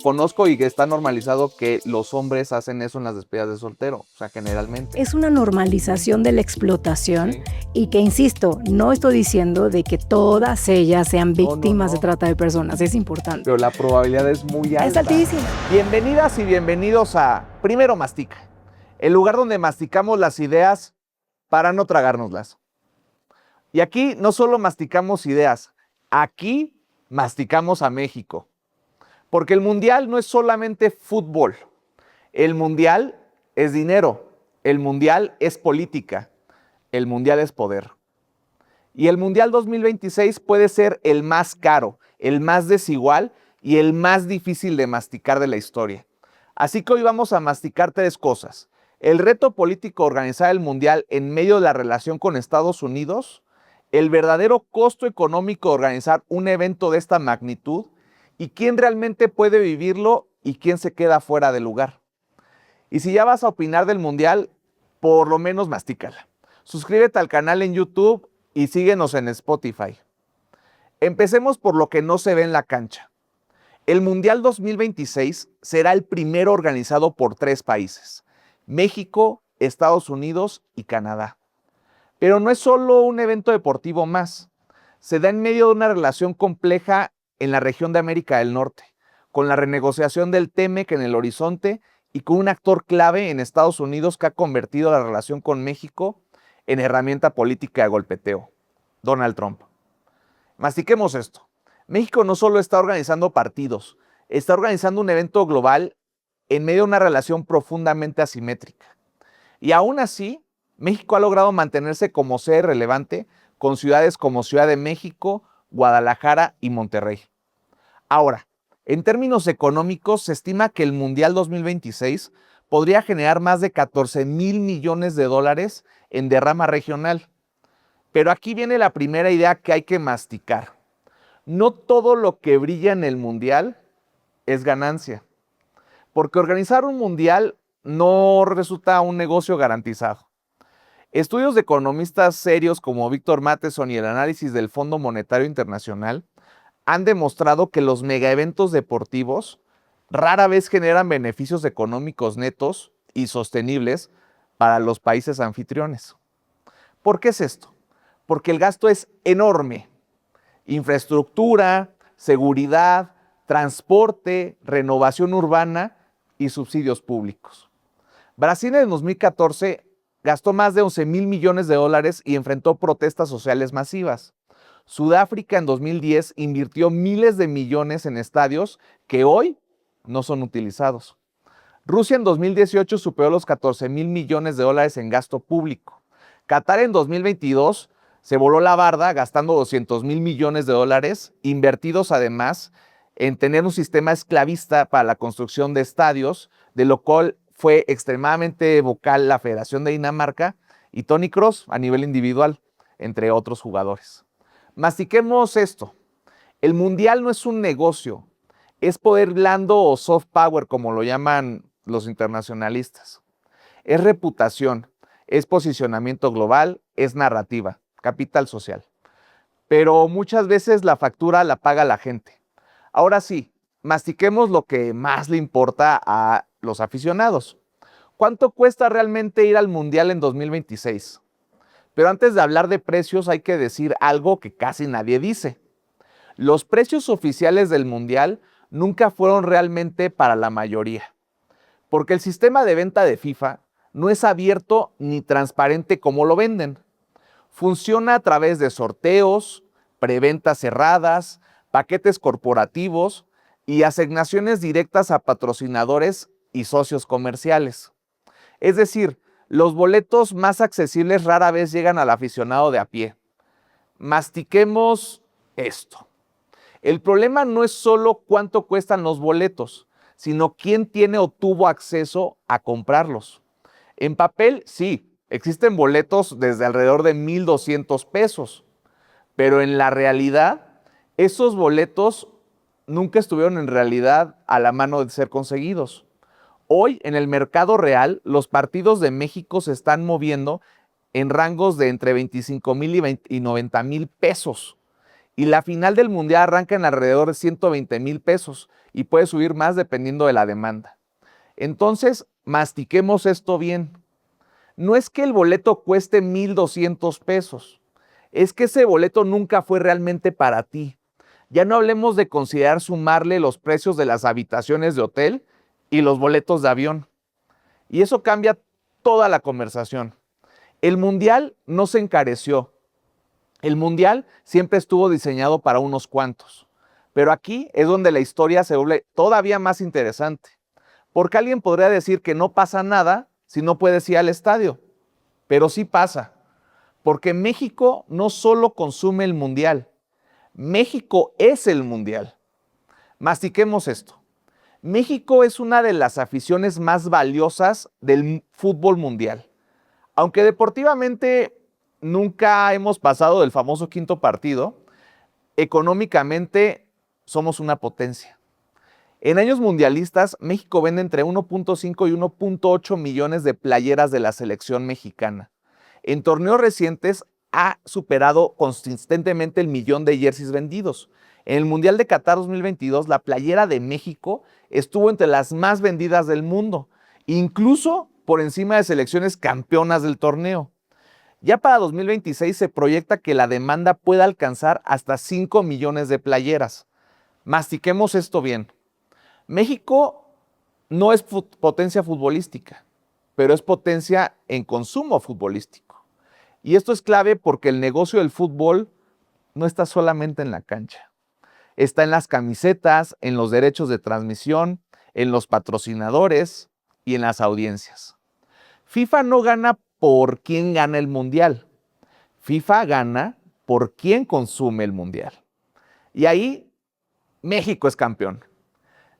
Conozco y que está normalizado que los hombres hacen eso en las despedidas de soltero, o sea, generalmente. Es una normalización de la explotación Sí. y que, insisto, no estoy diciendo de que todas ellas sean No, no, víctimas de no. trata de personas, es importante. Pero la probabilidad es muy alta. Es altísima. Bienvenidas y bienvenidos a Primero Mastica, el lugar donde masticamos las ideas para no tragárnoslas. Y aquí no solo masticamos ideas, aquí masticamos a México. Porque el mundial no es solamente fútbol. El mundial es dinero. El mundial es política. El mundial es poder. Y el mundial 2026 puede ser el más caro, el más desigual y el más difícil de masticar de la historia. Así que hoy vamos a masticar tres cosas. El reto político de organizar el mundial en medio de la relación con Estados Unidos, el verdadero costo económico de organizar un evento de esta magnitud y quién realmente puede vivirlo y quién se queda fuera de lugar. Y si ya vas a opinar del mundial, por lo menos mastícala. Suscríbete al canal en YouTube y síguenos en Spotify. Empecemos por lo que no se ve en la cancha. El Mundial 2026 será el primero organizado por tres países: México, Estados Unidos y Canadá. Pero no es solo un evento deportivo más. Se da en medio de una relación compleja en la región de América del Norte, con la renegociación del TEMEC en el horizonte y con un actor clave en Estados Unidos que ha convertido la relación con México en herramienta política de golpeteo: Donald Trump. Mastiquemos esto. México no solo está organizando partidos, está organizando un evento global en medio de una relación profundamente asimétrica. Y aún así, México ha logrado mantenerse como sede relevante con ciudades como Ciudad de México, Guadalajara y Monterrey. Ahora, en términos económicos, se estima que el Mundial 2026 podría generar más de 14,000 millones de dólares en derrama regional. Pero aquí viene la primera idea que hay que masticar. No todo lo que brilla en el Mundial es ganancia, porque organizar un Mundial no resulta un negocio garantizado. Estudios de economistas serios como Víctor Matheson y el análisis del Fondo Monetario Internacional han demostrado que los megaeventos deportivos rara vez generan beneficios económicos netos y sostenibles para los países anfitriones. ¿Por qué es esto? Porque el gasto es enorme. Infraestructura, seguridad, transporte, renovación urbana y subsidios públicos. Brasil en 2014 gastó más de 11,000 millones de dólares y enfrentó protestas sociales masivas. Sudáfrica en 2010 invirtió miles de millones en estadios que hoy no son utilizados. Rusia en 2018 superó los 14,000 millones de dólares en gasto público. Qatar en 2022 se voló la barda gastando 200,000 millones de dólares, invertidos además en tener un sistema esclavista para la construcción de estadios, de lo cual fue extremadamente vocal la Federación de Dinamarca y Toni Kroos a nivel individual, entre otros jugadores. Mastiquemos esto. El mundial no es un negocio, es poder blando o soft power, como lo llaman los internacionalistas. Es reputación, es posicionamiento global, es narrativa, capital social. Pero muchas veces la factura la paga la gente. Ahora sí, mastiquemos lo que más le importa a los aficionados. ¿Cuánto cuesta realmente ir al Mundial en 2026? Pero antes de hablar de precios hay que decir algo que casi nadie dice. Los precios oficiales del Mundial nunca fueron realmente para la mayoría, porque el sistema de venta de FIFA no es abierto ni transparente como lo venden. Funciona a través de sorteos, preventas cerradas, paquetes corporativos y asignaciones directas a patrocinadores y socios comerciales. Es decir, los boletos más accesibles rara vez llegan al aficionado de a pie. Mastiquemos esto. El problema no es solo cuánto cuestan los boletos, sino quién tiene o tuvo acceso a comprarlos. En papel, sí, existen boletos desde alrededor de 1,200 pesos, pero en la realidad, esos boletos nunca estuvieron en realidad a la mano de ser conseguidos. Hoy, en el mercado real, los partidos de México se están moviendo en rangos de entre 25,000 y 90,000 pesos. y la final del mundial arranca en alrededor de 120,000 pesos y puede subir más dependiendo de la demanda. Entonces, mastiquemos esto bien. No es que el boleto cueste 1,200 pesos, es que ese boleto nunca fue realmente para ti. Ya no hablemos de considerar sumarle los precios de las habitaciones de hotel y los boletos de avión. Y eso cambia toda la conversación. El mundial no se encareció. El mundial siempre estuvo diseñado para unos cuantos. Pero aquí es donde la historia se vuelve todavía más interesante. Porque alguien podría decir que no pasa nada si no puedes ir al estadio. Pero sí pasa. Porque México no solo consume el mundial. México es el mundial. Mastiquemos esto. México es una de las aficiones más valiosas del fútbol mundial. Aunque deportivamente nunca hemos pasado del famoso quinto partido, económicamente somos una potencia. En años mundialistas, México vende entre 1.5 y 1.8 millones de playeras de la selección mexicana. En torneos recientes ha superado consistentemente el millón de jerseys vendidos. En el Mundial de Qatar 2022, la playera de México estuvo entre las más vendidas del mundo, incluso por encima de selecciones campeonas del torneo. Ya para 2026 se proyecta que la demanda pueda alcanzar hasta 5 millones de playeras. Mastiquemos esto bien. México no es potencia futbolística, pero es potencia en consumo futbolístico. Y esto es clave porque el negocio del fútbol no está solamente en la cancha. Está en las camisetas, en los derechos de transmisión, en los patrocinadores y en las audiencias. FIFA no gana por quién gana el mundial. FIFA gana por quién consume el mundial. Y ahí México es campeón.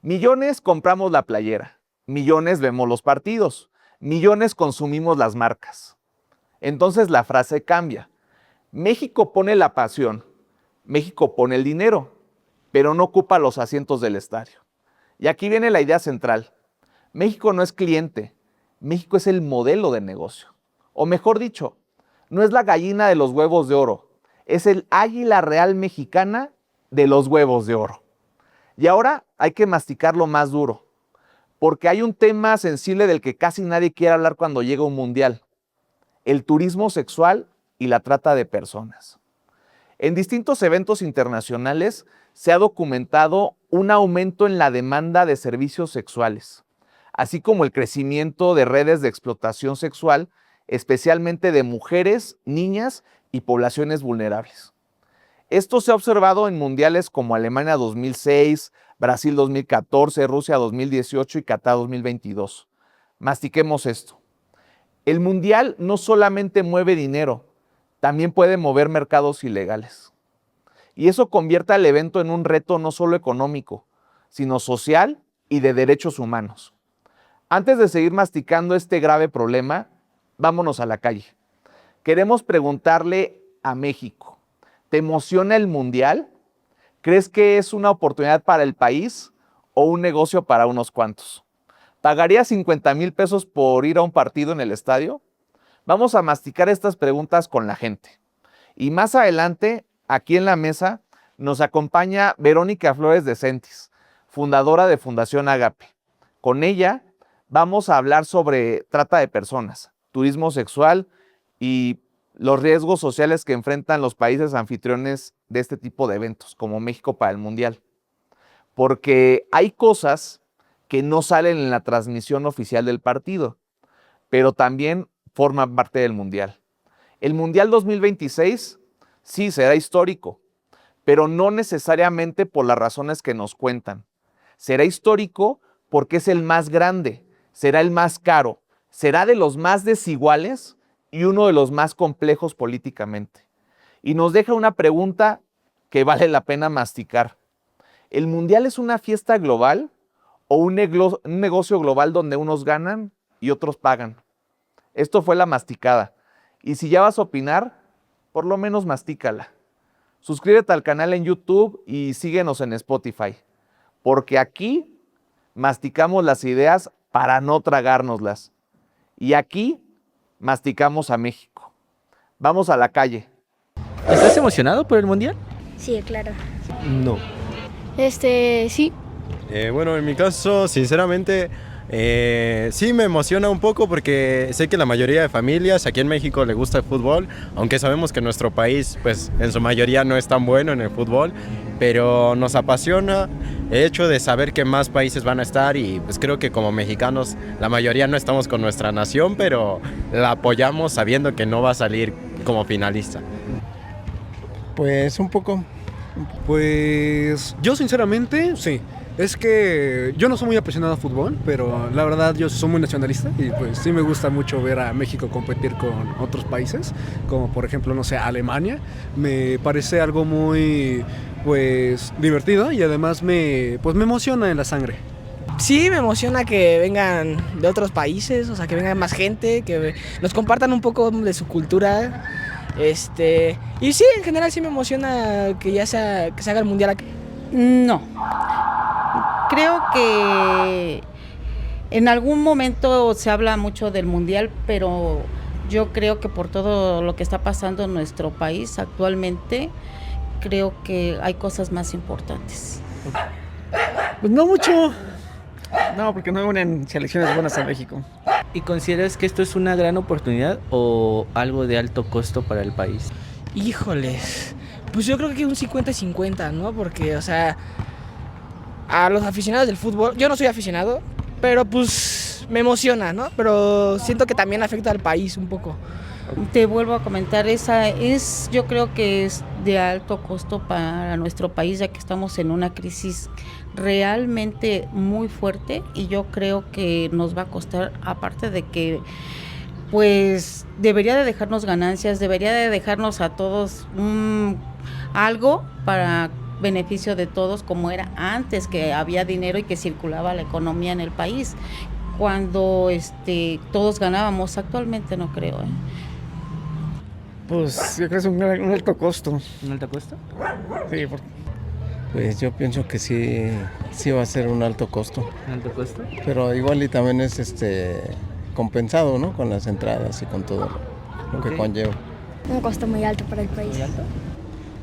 Millones compramos la playera, millones vemos los partidos, millones consumimos las marcas. Entonces la frase cambia. México pone la pasión, México pone el dinero, pero no ocupa los asientos del estadio. Y aquí viene la idea central. México no es cliente, México es el modelo de negocio. O mejor dicho, no es la gallina de los huevos de oro, es el águila real mexicana de los huevos de oro. Y ahora hay que masticarlo más duro, porque hay un tema sensible del que casi nadie quiere hablar cuando llega un mundial: el turismo sexual y la trata de personas. En distintos eventos internacionales se ha documentado un aumento en la demanda de servicios sexuales, así como el crecimiento de redes de explotación sexual, especialmente de mujeres, niñas y poblaciones vulnerables. Esto se ha observado en mundiales como Alemania 2006, Brasil 2014, Rusia 2018 y Qatar 2022. Mastiquemos esto. El mundial no solamente mueve dinero, también puede mover mercados ilegales. Y eso convierte al evento en un reto no solo económico, sino social y de derechos humanos. Antes de seguir masticando este grave problema, vámonos a la calle. Queremos preguntarle a México: ¿te emociona el mundial? ¿Crees que es una oportunidad para el país o un negocio para unos cuantos? ¿Pagarías 50,000 pesos por ir a un partido en el estadio? Vamos a masticar estas preguntas con la gente. Y más adelante, aquí en la mesa, nos acompaña Verónica Flores de Sentis, fundadora de Fundación Agape. Con ella vamos a hablar sobre trata de personas, turismo sexual y los riesgos sociales que enfrentan los países anfitriones de este tipo de eventos, como México para el Mundial. Porque hay cosas que no salen en la transmisión oficial del partido, pero también forman parte del Mundial. El Mundial 2026 sí será histórico, pero no necesariamente por las razones que nos cuentan. Será histórico porque es el más grande, será el más caro, será de los más desiguales y uno de los más complejos políticamente. Y nos deja una pregunta que vale la pena masticar. ¿El mundial es una fiesta global o un negocio global donde unos ganan y otros pagan? Esto fue la masticada. Y si ya vas a opinar, por lo menos mastícala. Suscríbete al canal en YouTube y síguenos en Spotify, porque aquí masticamos las ideas para no tragárnoslas. Y aquí masticamos a México. Vamos a la calle. ¿Estás emocionado por el mundial? Sí, claro. No. Sí. Bueno, en mi caso, sinceramente, sí me emociona un poco porque sé que la mayoría de familias aquí en México le gusta el fútbol, aunque sabemos que nuestro país, pues en su mayoría no es tan bueno en el fútbol, pero nos apasiona el hecho de saber que más países van a estar y pues creo que como mexicanos la mayoría no estamos con nuestra nación, pero la apoyamos sabiendo que no va a salir como finalista. Pues un poco. Pues yo sinceramente, sí. Es que yo no soy muy apasionado a fútbol, pero la verdad yo soy muy nacionalista y pues sí me gusta mucho ver a México competir con otros países, como por ejemplo, no sé, Alemania. Me parece algo muy, pues, divertido y además me emociona en la sangre. Sí, me emociona que vengan de otros países, o sea, que venga más gente, que nos compartan un poco de su cultura. Y sí, en general sí me emociona que se haga el mundial aquí. No. Creo que en algún momento se habla mucho del mundial, pero yo creo que por todo lo que está pasando en nuestro país actualmente, creo que hay cosas más importantes. Pues no mucho. No, porque no unen selecciones buenas a México. ¿Y consideras que esto es una gran oportunidad o algo de alto costo para el país? Híjoles, pues yo creo que un 50-50, ¿no? Porque, o sea, a los aficionados del fútbol, yo no soy aficionado, pero pues me emociona, ¿no? Pero siento que también afecta al país un poco. Te vuelvo a comentar, yo creo que es de alto costo para nuestro país, ya que estamos en una crisis realmente muy fuerte y yo creo que nos va a costar, aparte de que pues debería de dejarnos ganancias, debería de dejarnos a todos algo para beneficio de todos, como era antes, que había dinero y que circulaba la economía en el país, cuando todos ganábamos. Actualmente no creo. Pues yo creo que es un alto costo. ¿Un alto costo? Sí, Pues yo pienso que sí va a ser un alto costo. ¿Un alto costo? Pero igual y también es compensado, ¿no? Con las entradas y con todo lo que conlleva. Un costo muy alto para el país. ¿Muy alto?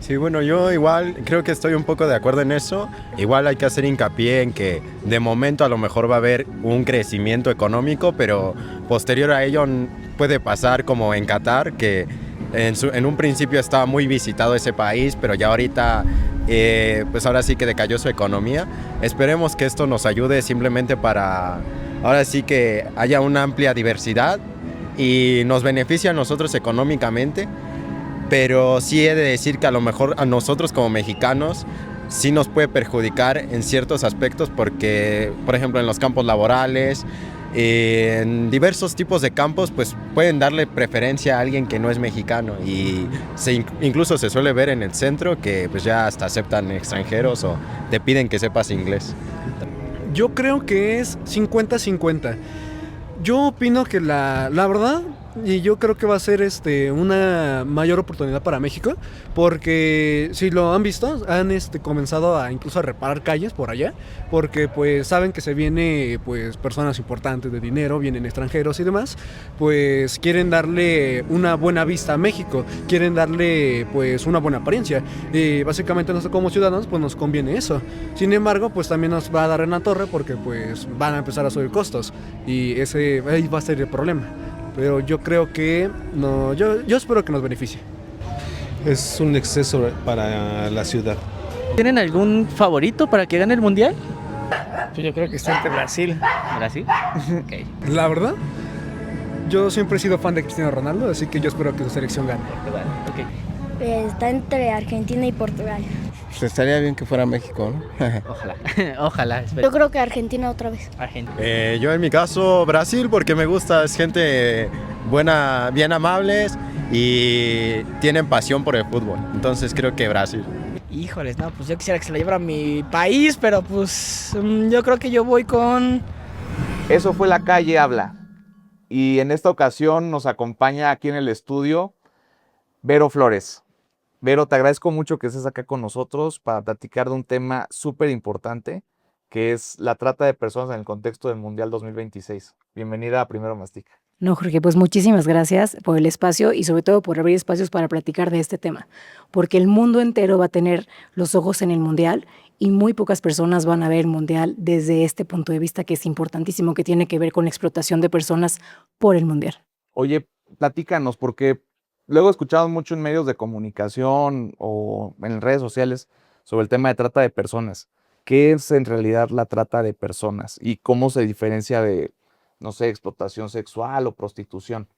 Sí, bueno, yo igual creo que estoy un poco de acuerdo en eso. Igual hay que hacer hincapié en que de momento a lo mejor va a haber un crecimiento económico, pero posterior a ello puede pasar como en Qatar, que en un principio estaba muy visitado ese país, pero ya ahorita pues ahora sí que decayó su economía. Esperemos que esto nos ayude simplemente para ahora sí que haya una amplia diversidad y nos beneficie a nosotros económicamente. Pero sí he de decir que a lo mejor a nosotros como mexicanos sí nos puede perjudicar en ciertos aspectos porque, por ejemplo, en los campos laborales, en diversos tipos de campos, pues pueden darle preferencia a alguien que no es mexicano y incluso se suele ver en el centro que pues ya hasta aceptan extranjeros o te piden que sepas inglés. Yo creo que es 50-50. Yo opino que la verdad, y yo creo que va a ser una mayor oportunidad para México, porque si lo han visto, han comenzado a incluso a reparar calles por allá, porque pues saben que se viene pues personas importantes de dinero, vienen extranjeros y demás, pues quieren darle una buena vista a México, quieren darle pues una buena apariencia, y básicamente nosotros como ciudadanos pues nos conviene eso. Sin embargo, pues también nos va a dar en la torre porque pues van a empezar a subir costos y ahí va a ser el problema. Pero yo creo que no, yo espero que nos beneficie. Es un exceso para la ciudad. ¿Tienen algún favorito para que gane el mundial? Pues yo creo que está entre Brasil. ¿Brasil? Okay. La verdad, yo siempre he sido fan de Cristiano Ronaldo, así que yo espero que su selección gane. Okay. Está entre Argentina y Portugal. Pues estaría bien que fuera México, ¿no? Ojalá. Ojalá. Yo creo que Argentina otra vez. Argentina. Yo en mi caso Brasil porque me gusta, es gente buena, bien amables y tienen pasión por el fútbol. Entonces creo que Brasil. Híjoles, no, pues yo quisiera que se la llevara a mi país, pero pues yo creo que yo voy con... Eso fue La Calle Habla. Y en esta ocasión nos acompaña aquí en el estudio Vero Flores. Vero, te agradezco mucho que estés acá con nosotros para platicar de un tema súper importante, que es la trata de personas en el contexto del Mundial 2026. Bienvenida a Primero Mastica. No, Jorge, pues muchísimas gracias por el espacio y sobre todo por abrir espacios para platicar de este tema, porque el mundo entero va a tener los ojos en el Mundial y muy pocas personas van a ver el Mundial desde este punto de vista que es importantísimo, que tiene que ver con la explotación de personas por el Mundial. Oye, platícanos, porque luego escuchamos mucho en medios de comunicación o en redes sociales sobre el tema de trata de personas. ¿Qué es en realidad la trata de personas y cómo se diferencia de, no sé, explotación sexual o prostitución?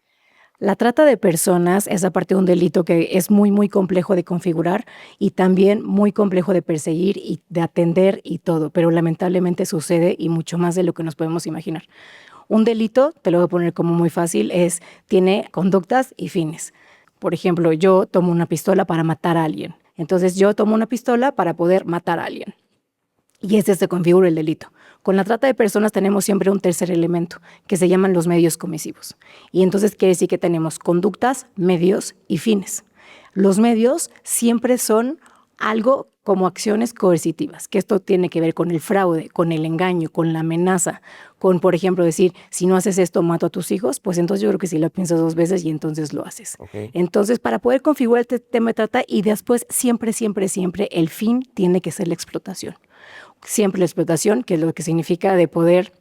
La trata de personas es aparte un delito que es muy, muy complejo de configurar y también muy complejo de perseguir y de atender y todo, pero lamentablemente sucede y mucho más de lo que nos podemos imaginar. Un delito, te lo voy a poner como muy fácil, tiene conductas y fines. Por ejemplo, yo tomo una pistola para matar a alguien. Entonces yo tomo una pistola para poder matar a alguien. Y ese se configura el delito. Con la trata de personas tenemos siempre un tercer elemento, que se llaman los medios comisivos. Y entonces quiere decir que tenemos conductas, medios y fines. Los medios siempre son algo como acciones coercitivas, que esto tiene que ver con el fraude, con el engaño, con la amenaza, con, por ejemplo, decir, si no haces esto, mato a tus hijos, pues entonces yo creo que sí lo piensas 2 veces y entonces lo haces. Okay. Entonces, para poder configurar este tema de trata y después siempre, el fin tiene que ser la explotación. Siempre la explotación, que es lo que significa de poder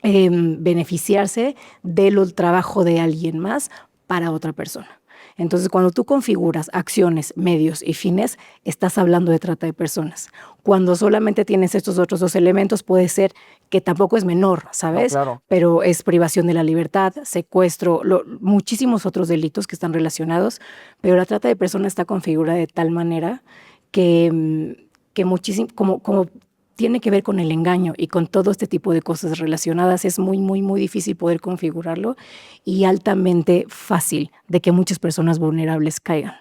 beneficiarse del trabajo de alguien más para otra persona. Entonces, cuando tú configuras acciones, medios y fines, estás hablando de trata de personas. Cuando solamente tienes estos otros 2 elementos, puede ser que tampoco es menor, ¿sabes? No, claro. Pero es privación de la libertad, secuestro, muchísimos otros delitos que están relacionados, pero la trata de personas está configurada de tal manera que muchísimo, como tiene que ver con el engaño y con todo este tipo de cosas relacionadas, es muy, muy, muy difícil poder configurarlo y altamente fácil de que muchas personas vulnerables caigan.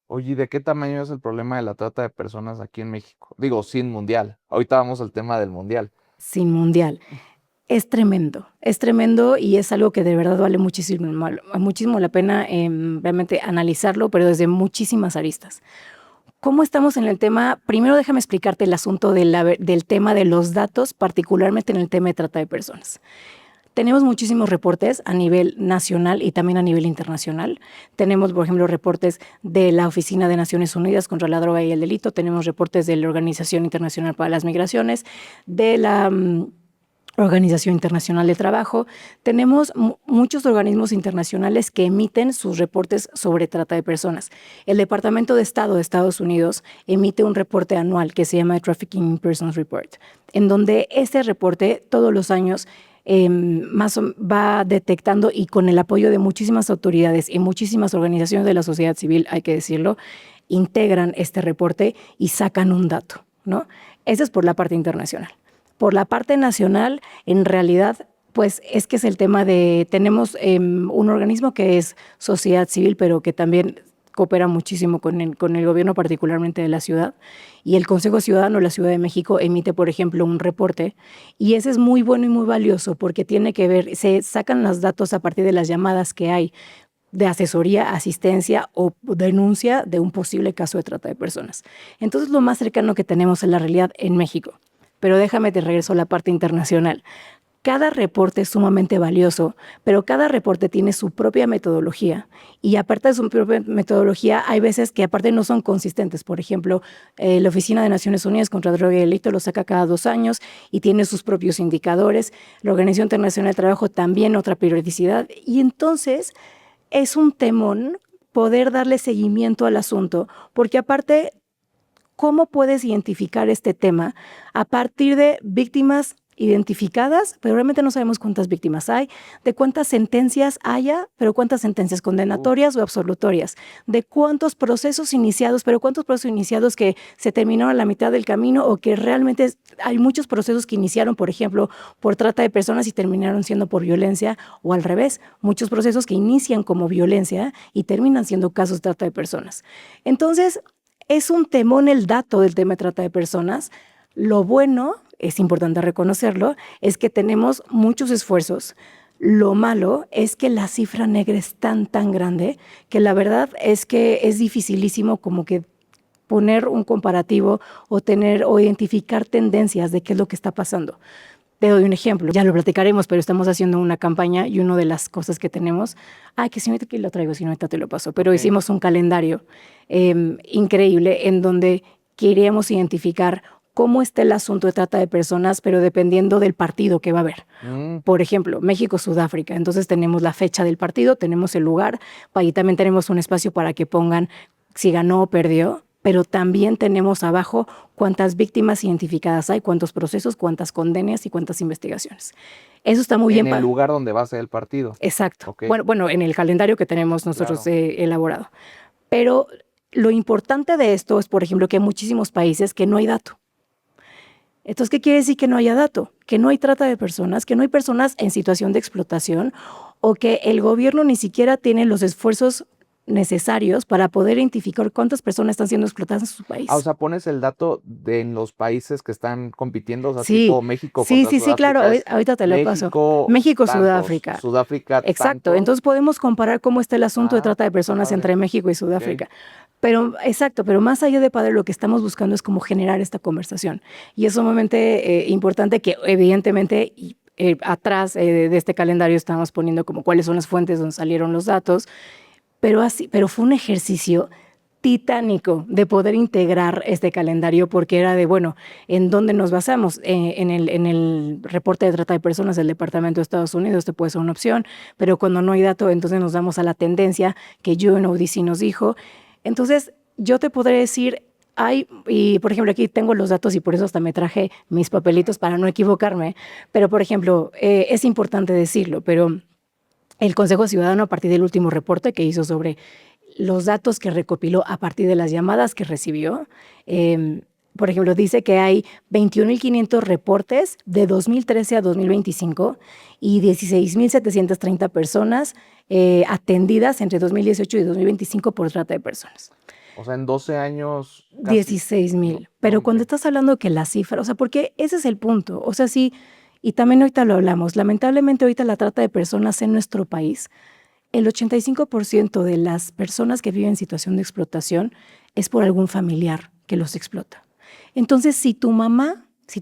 Oye, ¿de qué tamaño es el problema de la trata de personas aquí en México? Digo, sin mundial. Ahorita vamos al tema del mundial. Sin mundial. Es tremendo y es algo que de verdad vale muchísimo la pena realmente analizarlo, pero desde muchísimas aristas. ¿Cómo estamos en el tema? Primero déjame explicarte el asunto del tema de los datos, particularmente en el tema de trata de personas. Tenemos muchísimos reportes a nivel nacional y también a nivel internacional. Tenemos, por ejemplo, reportes de la Oficina de Naciones Unidas contra la Droga y el Delito, tenemos reportes de la Organización Internacional para las Migraciones, de la Organización Internacional de Trabajo. Tenemos muchos organismos internacionales que emiten sus reportes sobre trata de personas. El Departamento de Estado de Estados Unidos emite un reporte anual que se llama Trafficking in Persons Report, en donde este reporte todos los años va detectando y con el apoyo de muchísimas autoridades y muchísimas organizaciones de la sociedad civil, hay que decirlo, integran este reporte y sacan un dato, ¿no? Eso es por la parte internacional. Por la parte nacional, en realidad, pues es que es el tema de, tenemos un organismo que es sociedad civil, pero que también coopera muchísimo con el gobierno, particularmente de la ciudad. Y el Consejo Ciudadano de la Ciudad de México emite, por ejemplo, un reporte. Y ese es muy bueno y muy valioso porque tiene que ver, se sacan los datos a partir de las llamadas que hay de asesoría, asistencia o denuncia de un posible caso de trata de personas. Entonces, lo más cercano que tenemos es la realidad en México. Pero déjame te regreso a la parte internacional. Cada reporte es sumamente valioso, pero cada reporte tiene su propia metodología. Y aparte de su propia metodología, hay veces que aparte no son consistentes. Por ejemplo, la Oficina de Naciones Unidas contra Droga y Delito lo saca cada 2 años y tiene sus propios indicadores. La Organización Internacional de Trabajo también otra periodicidad. Y entonces es un temón poder darle seguimiento al asunto, porque aparte, ¿cómo puedes identificar este tema a partir de víctimas identificadas, pero realmente no sabemos cuántas víctimas hay, de cuántas sentencias haya, pero cuántas sentencias condenatorias o absolutorias, de cuántos procesos iniciados, pero cuántos procesos iniciados que se terminaron a la mitad del camino o que realmente hay muchos procesos que iniciaron, por ejemplo, por trata de personas y terminaron siendo por violencia, o al revés, muchos procesos que inician como violencia y terminan siendo casos de trata de personas. Entonces, es un temón el dato del tema de trata de personas. Lo bueno, es importante reconocerlo, es que tenemos muchos esfuerzos. Lo malo es que la cifra negra es tan grande que la verdad es que es dificilísimo como que poner un comparativo o identificar tendencias de qué es lo que está pasando. Te doy un ejemplo, ya lo platicaremos, pero estamos haciendo una campaña y una de las cosas que tenemos, que si no ahorita que lo traigo, si no ahorita te lo paso, pero hicimos un calendario increíble en donde queríamos identificar cómo está el asunto de trata de personas, pero dependiendo del partido que va a haber. Por ejemplo, México-Sudáfrica. Entonces tenemos la fecha del partido, tenemos el lugar, ahí también tenemos un espacio para que pongan si ganó o perdió, pero también tenemos abajo cuántas víctimas identificadas hay, cuántos procesos, cuántas condenas y cuántas investigaciones. Eso está muy bien. En el lugar donde va a ser el partido. Exacto. Okay. Bueno, en el calendario que tenemos nosotros elaborado. Pero lo importante de esto es, por ejemplo, que hay muchísimos países que no hay dato. Entonces, ¿qué quiere decir que no haya dato? Que no hay trata de personas, que no hay personas en situación de explotación o que el gobierno ni siquiera tiene los esfuerzos necesarios para poder identificar cuántas personas están siendo explotadas en su país. O sea, pones el dato de en los países que están compitiendo, o sea, sí, tipo México sí, contra sí, claro, ahorita te lo paso. México, Sudáfrica. Sudáfrica. Exacto, tanto. Entonces podemos comparar cómo está el asunto de trata de personas entre México y Sudáfrica. Pero, exacto, pero más allá de padre, lo que estamos buscando es cómo generar esta conversación. Y es sumamente importante que, evidentemente, atrás de este calendario estamos poniendo como cuáles son las fuentes donde salieron los datos, pero fue un ejercicio titánico de poder integrar este calendario porque era de, bueno, ¿en dónde nos basamos? En el reporte de trata de personas del Departamento de Estados Unidos, este puede ser una opción, pero cuando no hay dato, entonces nos damos a la tendencia que UNODC nos dijo. Entonces, yo te podré decir, y por ejemplo, aquí tengo los datos y por eso hasta me traje mis papelitos para no equivocarme, pero por ejemplo, es importante decirlo, pero el Consejo Ciudadano, a partir del último reporte que hizo sobre los datos que recopiló a partir de las llamadas que recibió, por ejemplo, dice que hay 21.500 reportes de 2013 a 2025 y 16.730 personas atendidas entre 2018 y 2025 por trata de personas. O sea, en 12 años... 16,000. Pero cuando estás hablando que la cifra, o sea, porque ese es el punto. O sea, sí, y también ahorita lo hablamos, lamentablemente ahorita la trata de personas en nuestro país, el 85% de las personas que viven en situación de explotación es por algún familiar que los explota. Entonces, si tú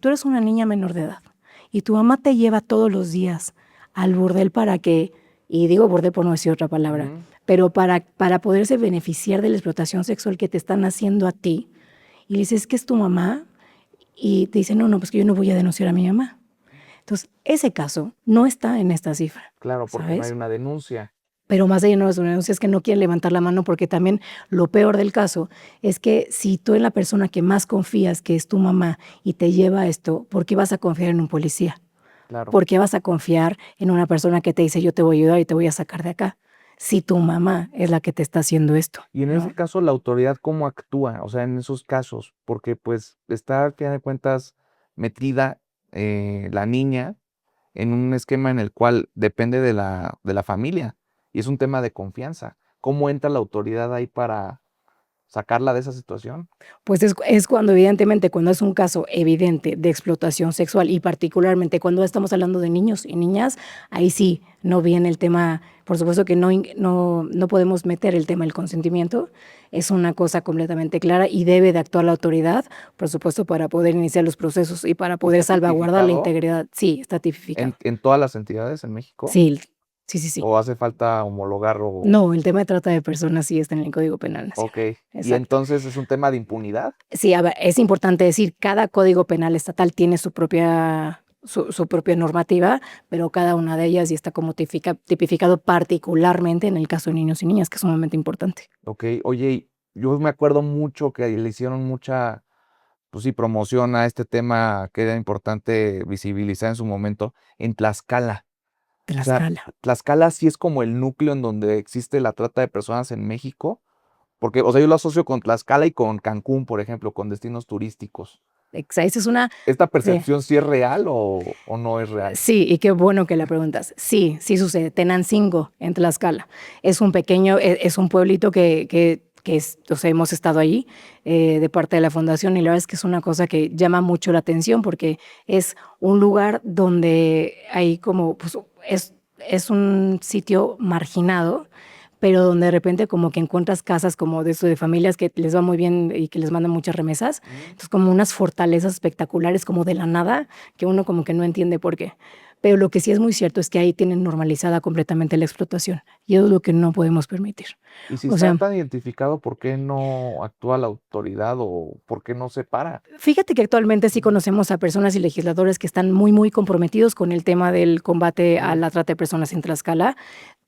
eres una niña menor de edad y tu mamá te lleva todos los días al burdel para que, y digo burdel por no decir otra palabra, pero para poderse beneficiar de la explotación sexual que te están haciendo a ti, y le dices que es tu mamá, y te dicen, no, pues que yo no voy a denunciar a mi mamá. Entonces, ese caso no está en esta cifra. Claro, porque ¿sabes? no hay una denuncia. Pero más allá de una denuncia es que no quieren levantar la mano porque también lo peor del caso es que si tú en la persona que más confías, que es tu mamá, y te lleva a esto, ¿por qué vas a confiar en un policía? Claro. ¿Por qué vas a confiar en una persona que te dice yo te voy a ayudar y te voy a sacar de acá? Si tu mamá es la que te está haciendo esto. Y en ese caso, la autoridad, ¿cómo actúa? O sea, en esos casos, porque pues está, al final de cuentas, metida la niña en un esquema en el cual depende de la familia. Y es un tema de confianza. ¿Cómo entra la autoridad ahí para sacarla de esa situación? Pues es cuando evidentemente, cuando es un caso evidente de explotación sexual y particularmente cuando estamos hablando de niños y niñas, ahí sí no viene el tema, por supuesto que no podemos meter el tema del consentimiento, es una cosa completamente clara y debe de actuar la autoridad, por supuesto, para poder iniciar los procesos y para poder salvaguardar la integridad. Sí, está tipificado. ¿En todas las entidades en México? Sí. Sí. ¿O hace falta homologarlo? No, el tema de trata de personas sí está en el Código Penal Nacional. Ok. Exacto. ¿Y entonces es un tema de impunidad? Sí, a ver, es importante decir, cada Código Penal estatal tiene su propia normativa, pero cada una de ellas ya está como tipificado particularmente en el caso de niños y niñas, que es sumamente importante. Ok. Oye, yo me acuerdo mucho que le hicieron mucha, pues sí, promoción a este tema que era importante visibilizar en su momento en Tlaxcala. Tlaxcala. O sea, Tlaxcala sí es como el núcleo en donde existe la trata de personas en México, porque, o sea, yo lo asocio con Tlaxcala y con Cancún, por ejemplo, con destinos turísticos. Esa es una... ¿Esta percepción sí es real o no es real? Sí, y qué bueno que la preguntas. Sí sucede. Tenancingo, en Tlaxcala. Es un pequeño, es un pueblito que o sea, hemos estado allí de parte de la fundación y la verdad es que es una cosa que llama mucho la atención porque es un lugar donde hay como, pues es un sitio marginado, pero donde de repente como que encuentras casas como de eso, de familias que les va muy bien y que les mandan muchas remesas. Entonces como unas fortalezas espectaculares como de la nada, que uno como que no entiende por qué. Pero lo que sí es muy cierto es que ahí tienen normalizada completamente la explotación y eso es lo que no podemos permitir. Y si O está sea, tan identificado, ¿por qué no actúa la autoridad o por qué no se para? fíjate que actualmente sí conocemos a personas y legisladores que están muy, muy comprometidos con el tema del combate a la trata de personas en Tlaxcala.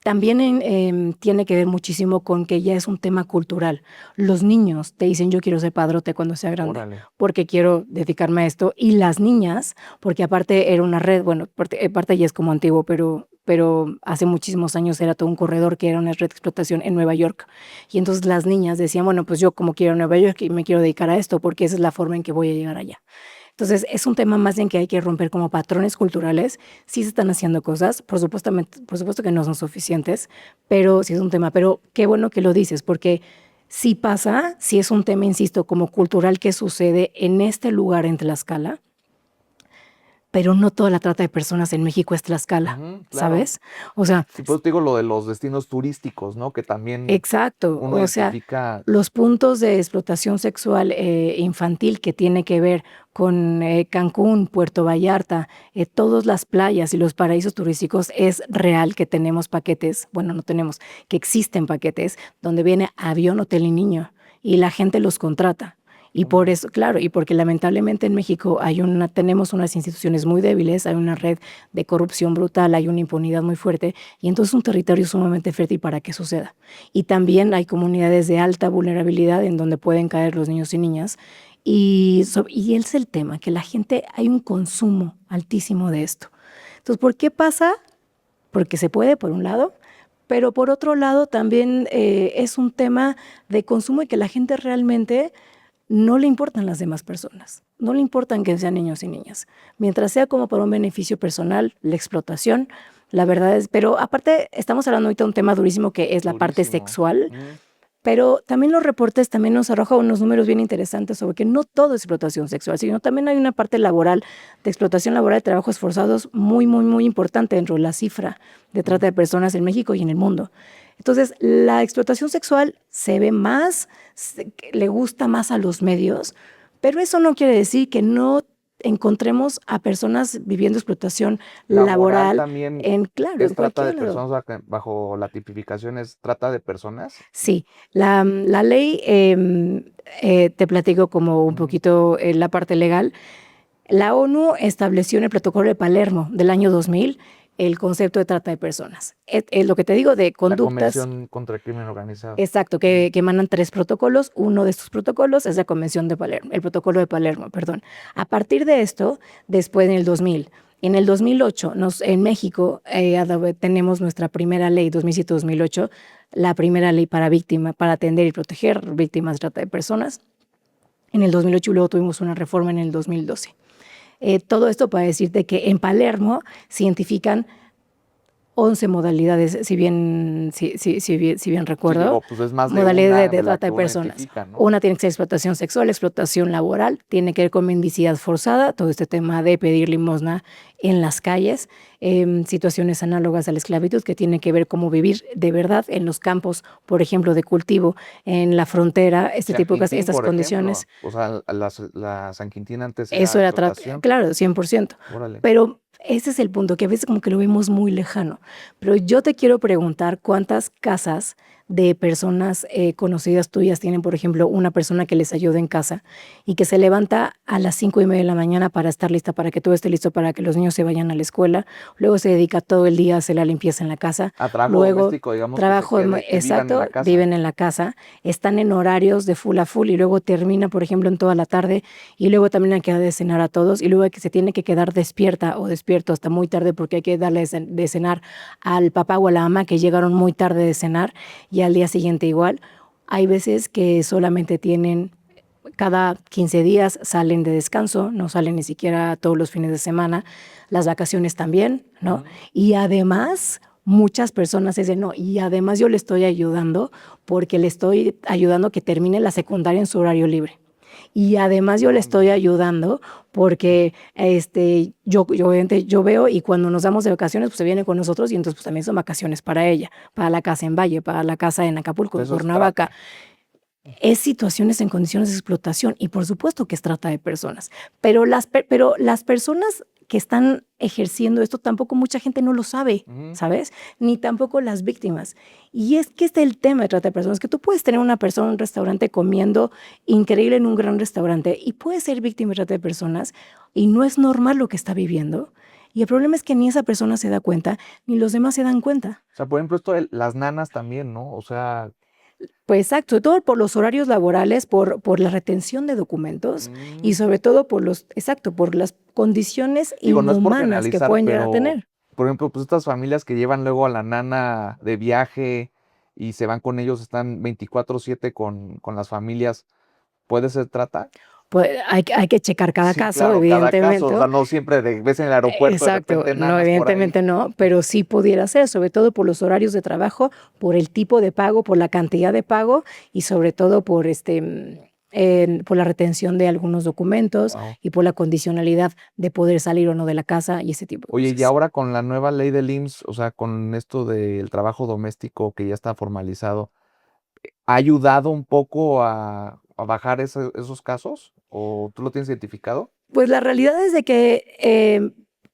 También tiene que ver muchísimo con que ya es un tema cultural. Los niños te dicen, yo quiero ser padrote cuando sea grande, Órale. porque quiero dedicarme a esto. Y las niñas, porque aparte era una red, bueno, parte ya es como antiguo, pero hace muchísimos años era todo un corredor que era una red de explotación en Nueva York. Y entonces las niñas decían, bueno, pues yo como quiero Nueva York y me quiero dedicar a esto, porque esa es la forma en que voy a llegar allá. Entonces, es un tema más bien que hay que romper como patrones culturales. Sí se están haciendo cosas, por supuesto que no son suficientes, pero sí es un tema. Pero qué bueno que lo dices, porque si pasa, si es un tema, insisto, como cultural que sucede en este lugar en Tlaxcala, pero no toda la trata de personas en México es Tlaxcala, Claro. ¿sabes? O sea, Sí, pues te digo lo de los destinos turísticos, ¿no? Que también exacto, uno o sea, identifica. los puntos de explotación sexual infantil que tiene que ver con Cancún, Puerto Vallarta, todas las playas y los paraísos turísticos, es real que tenemos paquetes, bueno, no tenemos, que existen paquetes donde viene avión, hotel y niño y la gente los contrata. Y por eso, claro, y porque lamentablemente en México tenemos unas instituciones muy débiles, hay una red de corrupción brutal, hay una impunidad muy fuerte, y entonces un territorio sumamente fértil para que suceda. Y también hay comunidades de alta vulnerabilidad en donde pueden caer los niños y niñas. Y ese es el tema, que la gente, hay un consumo altísimo de esto. Entonces, ¿por qué pasa? Porque se puede, por un lado, pero por otro lado también es un tema de consumo y que la gente realmente no le importan las demás personas, no le importan que sean niños y niñas. Mientras sea como para un beneficio personal, la explotación, la verdad es, pero aparte estamos hablando ahorita de un tema durísimo que es la parte Durísimo. sexual, pero también los reportes también nos arrojan unos números bien interesantes sobre que no todo es explotación sexual, sino también hay una parte laboral, de explotación laboral de trabajos forzados muy, muy, muy importante dentro de la cifra de trata de personas en México y en el mundo. Entonces, la explotación sexual se ve más, le gusta más a los medios, pero eso no quiere decir que no encontremos a personas viviendo explotación laboral también claro, es en trata de cualquier lado. personas bajo la tipificación es trata de personas. Sí, la ley, te platico como un poquito la parte legal. La ONU estableció en el Protocolo de Palermo del año 2000 el concepto de trata de personas. Es lo que te digo de La conductas. Convención contra el Crimen Organizado. Exacto, que emanan 3 protocolos. Uno de estos protocolos es la Convención de Palermo, el Protocolo de Palermo, perdón. A partir de esto, después en el 2000, en el 2008, en México tenemos nuestra primera ley, 2007-2008, la primera ley para atender y proteger víctimas de trata de personas. En el 2008 y luego tuvimos una reforma en el 2012. Todo esto para decirte que en Palermo se identifican 11 modalidades, si bien recuerdo, digo, pues es más de modalidades una de la trata que de uno personas. identifica, ¿no? Una tiene que ser explotación sexual, explotación laboral, tiene que ver con mendicidad forzada, todo este tema de pedir limosna en las calles, situaciones análogas a la esclavitud que tiene que ver cómo vivir de verdad en los campos, por ejemplo, de cultivo, en la frontera, este tipo de Quintín, estas por condiciones. ejemplo. O sea, la San Quintín antes Eso era explotación. claro, 100%. Órale. Pero ese es el punto, que a veces como que lo vemos muy lejano. Pero yo te quiero preguntar cuántas casas de personas conocidas tuyas tienen, por ejemplo, una persona que les ayuda en casa y que se levanta a las 5:30 de la mañana para estar lista, para que todo esté listo, para que los niños se vayan a la escuela, luego se dedica todo el día a hacer la limpieza en la casa. A trabajo luego, doméstico, digamos. trabajo, que vivan en exacto, la casa. viven en la casa, están en horarios de full a full y luego termina, por ejemplo, en toda la tarde y luego también hay que dar de cenar a todos y luego hay que se tiene que quedar despierta o despierto hasta muy tarde porque hay que darle de cenar al papá o a la mamá que llegaron muy tarde de cenar y al día siguiente igual. Hay veces que solamente tienen, cada 15 días salen de descanso, no salen ni siquiera todos los fines de semana, las vacaciones también, ¿no? Y además, muchas personas dicen, no, y además yo le estoy ayudando porque le estoy ayudando a que termine la secundaria en su horario libre. Y además yo le estoy ayudando porque yo obviamente yo veo y cuando nos damos de vacaciones pues se viene con nosotros y entonces pues también son vacaciones para ella, para la casa en Valle, para la casa en Acapulco, en Eso es Cuernavaca. trata. Es situaciones en condiciones de explotación y por supuesto que es trata de personas, pero las personas que están ejerciendo esto tampoco mucha gente no lo sabe, Ujú. ¿sabes? Ni tampoco las víctimas. Y es que este es el tema de trata de personas, que tú puedes tener una persona en un restaurante comiendo increíble en un gran restaurante y puede ser víctima de trata de personas y no es normal lo que está viviendo. Y el problema es que ni esa persona se da cuenta, ni los demás se dan cuenta. O sea, por ejemplo, esto de las nanas también, ¿no? O sea, Pues exacto, sobre todo por los horarios laborales, por la retención de documentos y sobre todo por las condiciones digo, no es por inhumanas que generalizar, pueden llegar a pero, tener. por ejemplo, pues estas familias que llevan luego a la nana de viaje y se van con ellos, están 24/7 con las familias, ¿puede ser trata? Pues hay que checar cada Sí, caso, claro, cada caso, o sea, evidentemente. no siempre ves en el aeropuerto de Exacto, repente no, nanas por ahí. evidentemente no, pero sí pudiera ser, sobre todo por los horarios de trabajo, por el tipo de pago, por la cantidad de pago y sobre todo por la retención de algunos documentos Wow. y por la condicionalidad de poder salir o no de la casa y ese tipo de Oye, y cosas. ahora con la nueva ley del IMSS, o sea, con esto del trabajo doméstico que ya está formalizado, ¿ha ayudado un poco a bajar esos casos? ¿O tú lo tienes identificado? Pues la realidad es de que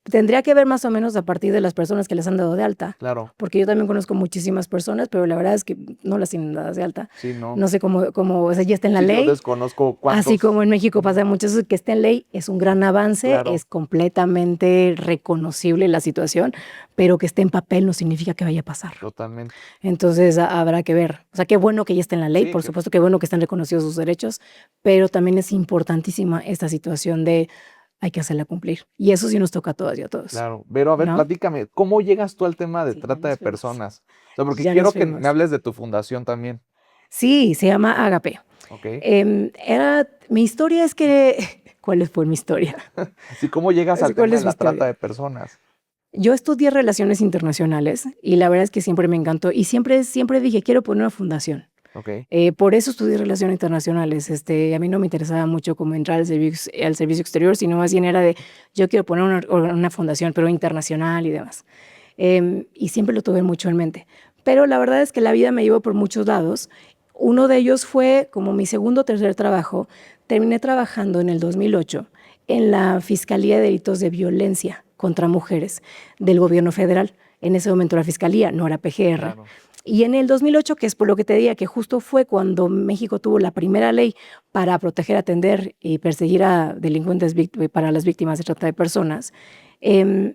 tendría que ver más o menos a partir de las personas que les han dado de alta, Claro, porque yo también conozco muchísimas personas, pero la verdad es que no las tienen dadas de alta. sí, no. No sé o sea, ya está en la Sí, yo ley. desconozco Así cuántos. como en México pasa mucho eso, que esté en ley es un gran avance, Claro. es completamente reconocible la situación, pero que esté en papel no significa que vaya a pasar. Totalmente. Entonces habrá que ver. O sea, qué bueno que ya esté en la ley, Sí, por que supuesto, qué bueno que estén reconocidos sus derechos, pero también es importantísima esta situación de hay que hacerla cumplir. Y eso sí nos toca a todas y a todos, claro. Pero a ver, ¿no? platícame, ¿cómo llegas tú al tema de Sí, ya trata de nos fuimos. personas? O sea, porque Ya quiero nos que me fuimos. hables de tu fundación también, Sí, se llama Agape. ¿ok? Mi historia es que, ¿cuál fue mi historia? Sí, ¿cómo llegas al ¿Cuál tema de es mi la trata historia? de personas? Yo estudié relaciones internacionales y la verdad es que siempre me encantó y siempre dije, quiero poner una fundación. ¿Ok? Por eso estudié relaciones internacionales. A mí no me interesaba mucho como entrar al servicio exterior, sino más bien era de, yo quiero poner una fundación, pero internacional y demás. Y siempre lo tuve mucho en mente. Pero la verdad es que la vida me llevó por muchos lados. Uno de ellos fue como mi segundo o tercer trabajo. Terminé trabajando en el 2008 en la Fiscalía de Delitos de Violencia contra Mujeres del gobierno federal. En ese momento la Fiscalía, no era PGR. Claro. Y en el 2008, que es por lo que te diría que justo fue cuando México tuvo la primera ley para proteger, atender y perseguir a delincuentes para las víctimas de trata de personas, se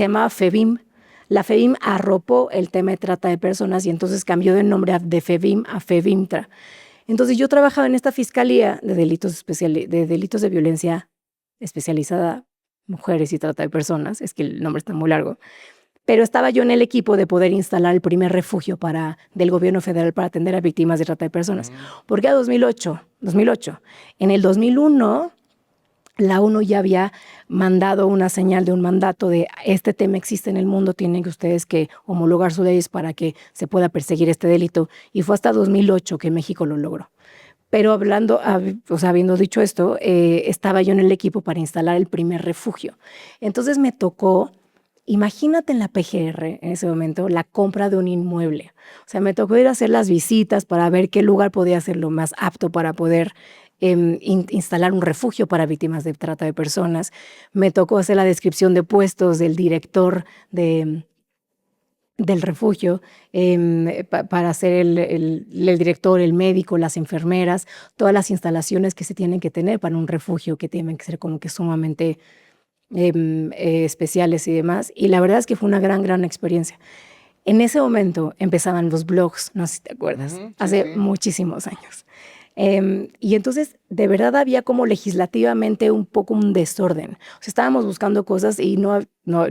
llamaba FEBIM. La FEBIM arropó el tema de trata de personas y entonces cambió de nombre de FEBIM a FEBIMTRA. Entonces yo trabajaba en esta fiscalía de delitos de violencia especializada, mujeres y trata de personas, es que el nombre está muy largo, pero estaba yo en el equipo de poder instalar el primer refugio del gobierno federal para atender a víctimas de trata de personas. Porque a 2008, en el 2001, la ONU ya había mandado una señal de un mandato de este tema existe en el mundo, tienen que ustedes que homologar sus leyes para que se pueda perseguir este delito. Y fue hasta 2008 que México lo logró. Pero habiendo dicho esto, estaba yo en el equipo para instalar el primer refugio. Entonces me tocó, imagínate en la PGR en ese momento, la compra de un inmueble. O sea, me tocó ir a hacer las visitas para ver qué lugar podía ser lo más apto para poder instalar un refugio para víctimas de trata de personas. Me tocó hacer la descripción de puestos del director del refugio, para ser el director, el médico, las enfermeras, todas las instalaciones que se tienen que tener para un refugio, que tienen que ser como que sumamente especiales y demás. Y la verdad es que fue una gran experiencia. En ese momento empezaban los blogs, no sé si te acuerdas, hace muchísimos años. Y entonces, de verdad había como legislativamente un poco un desorden. O sea, estábamos buscando cosas y no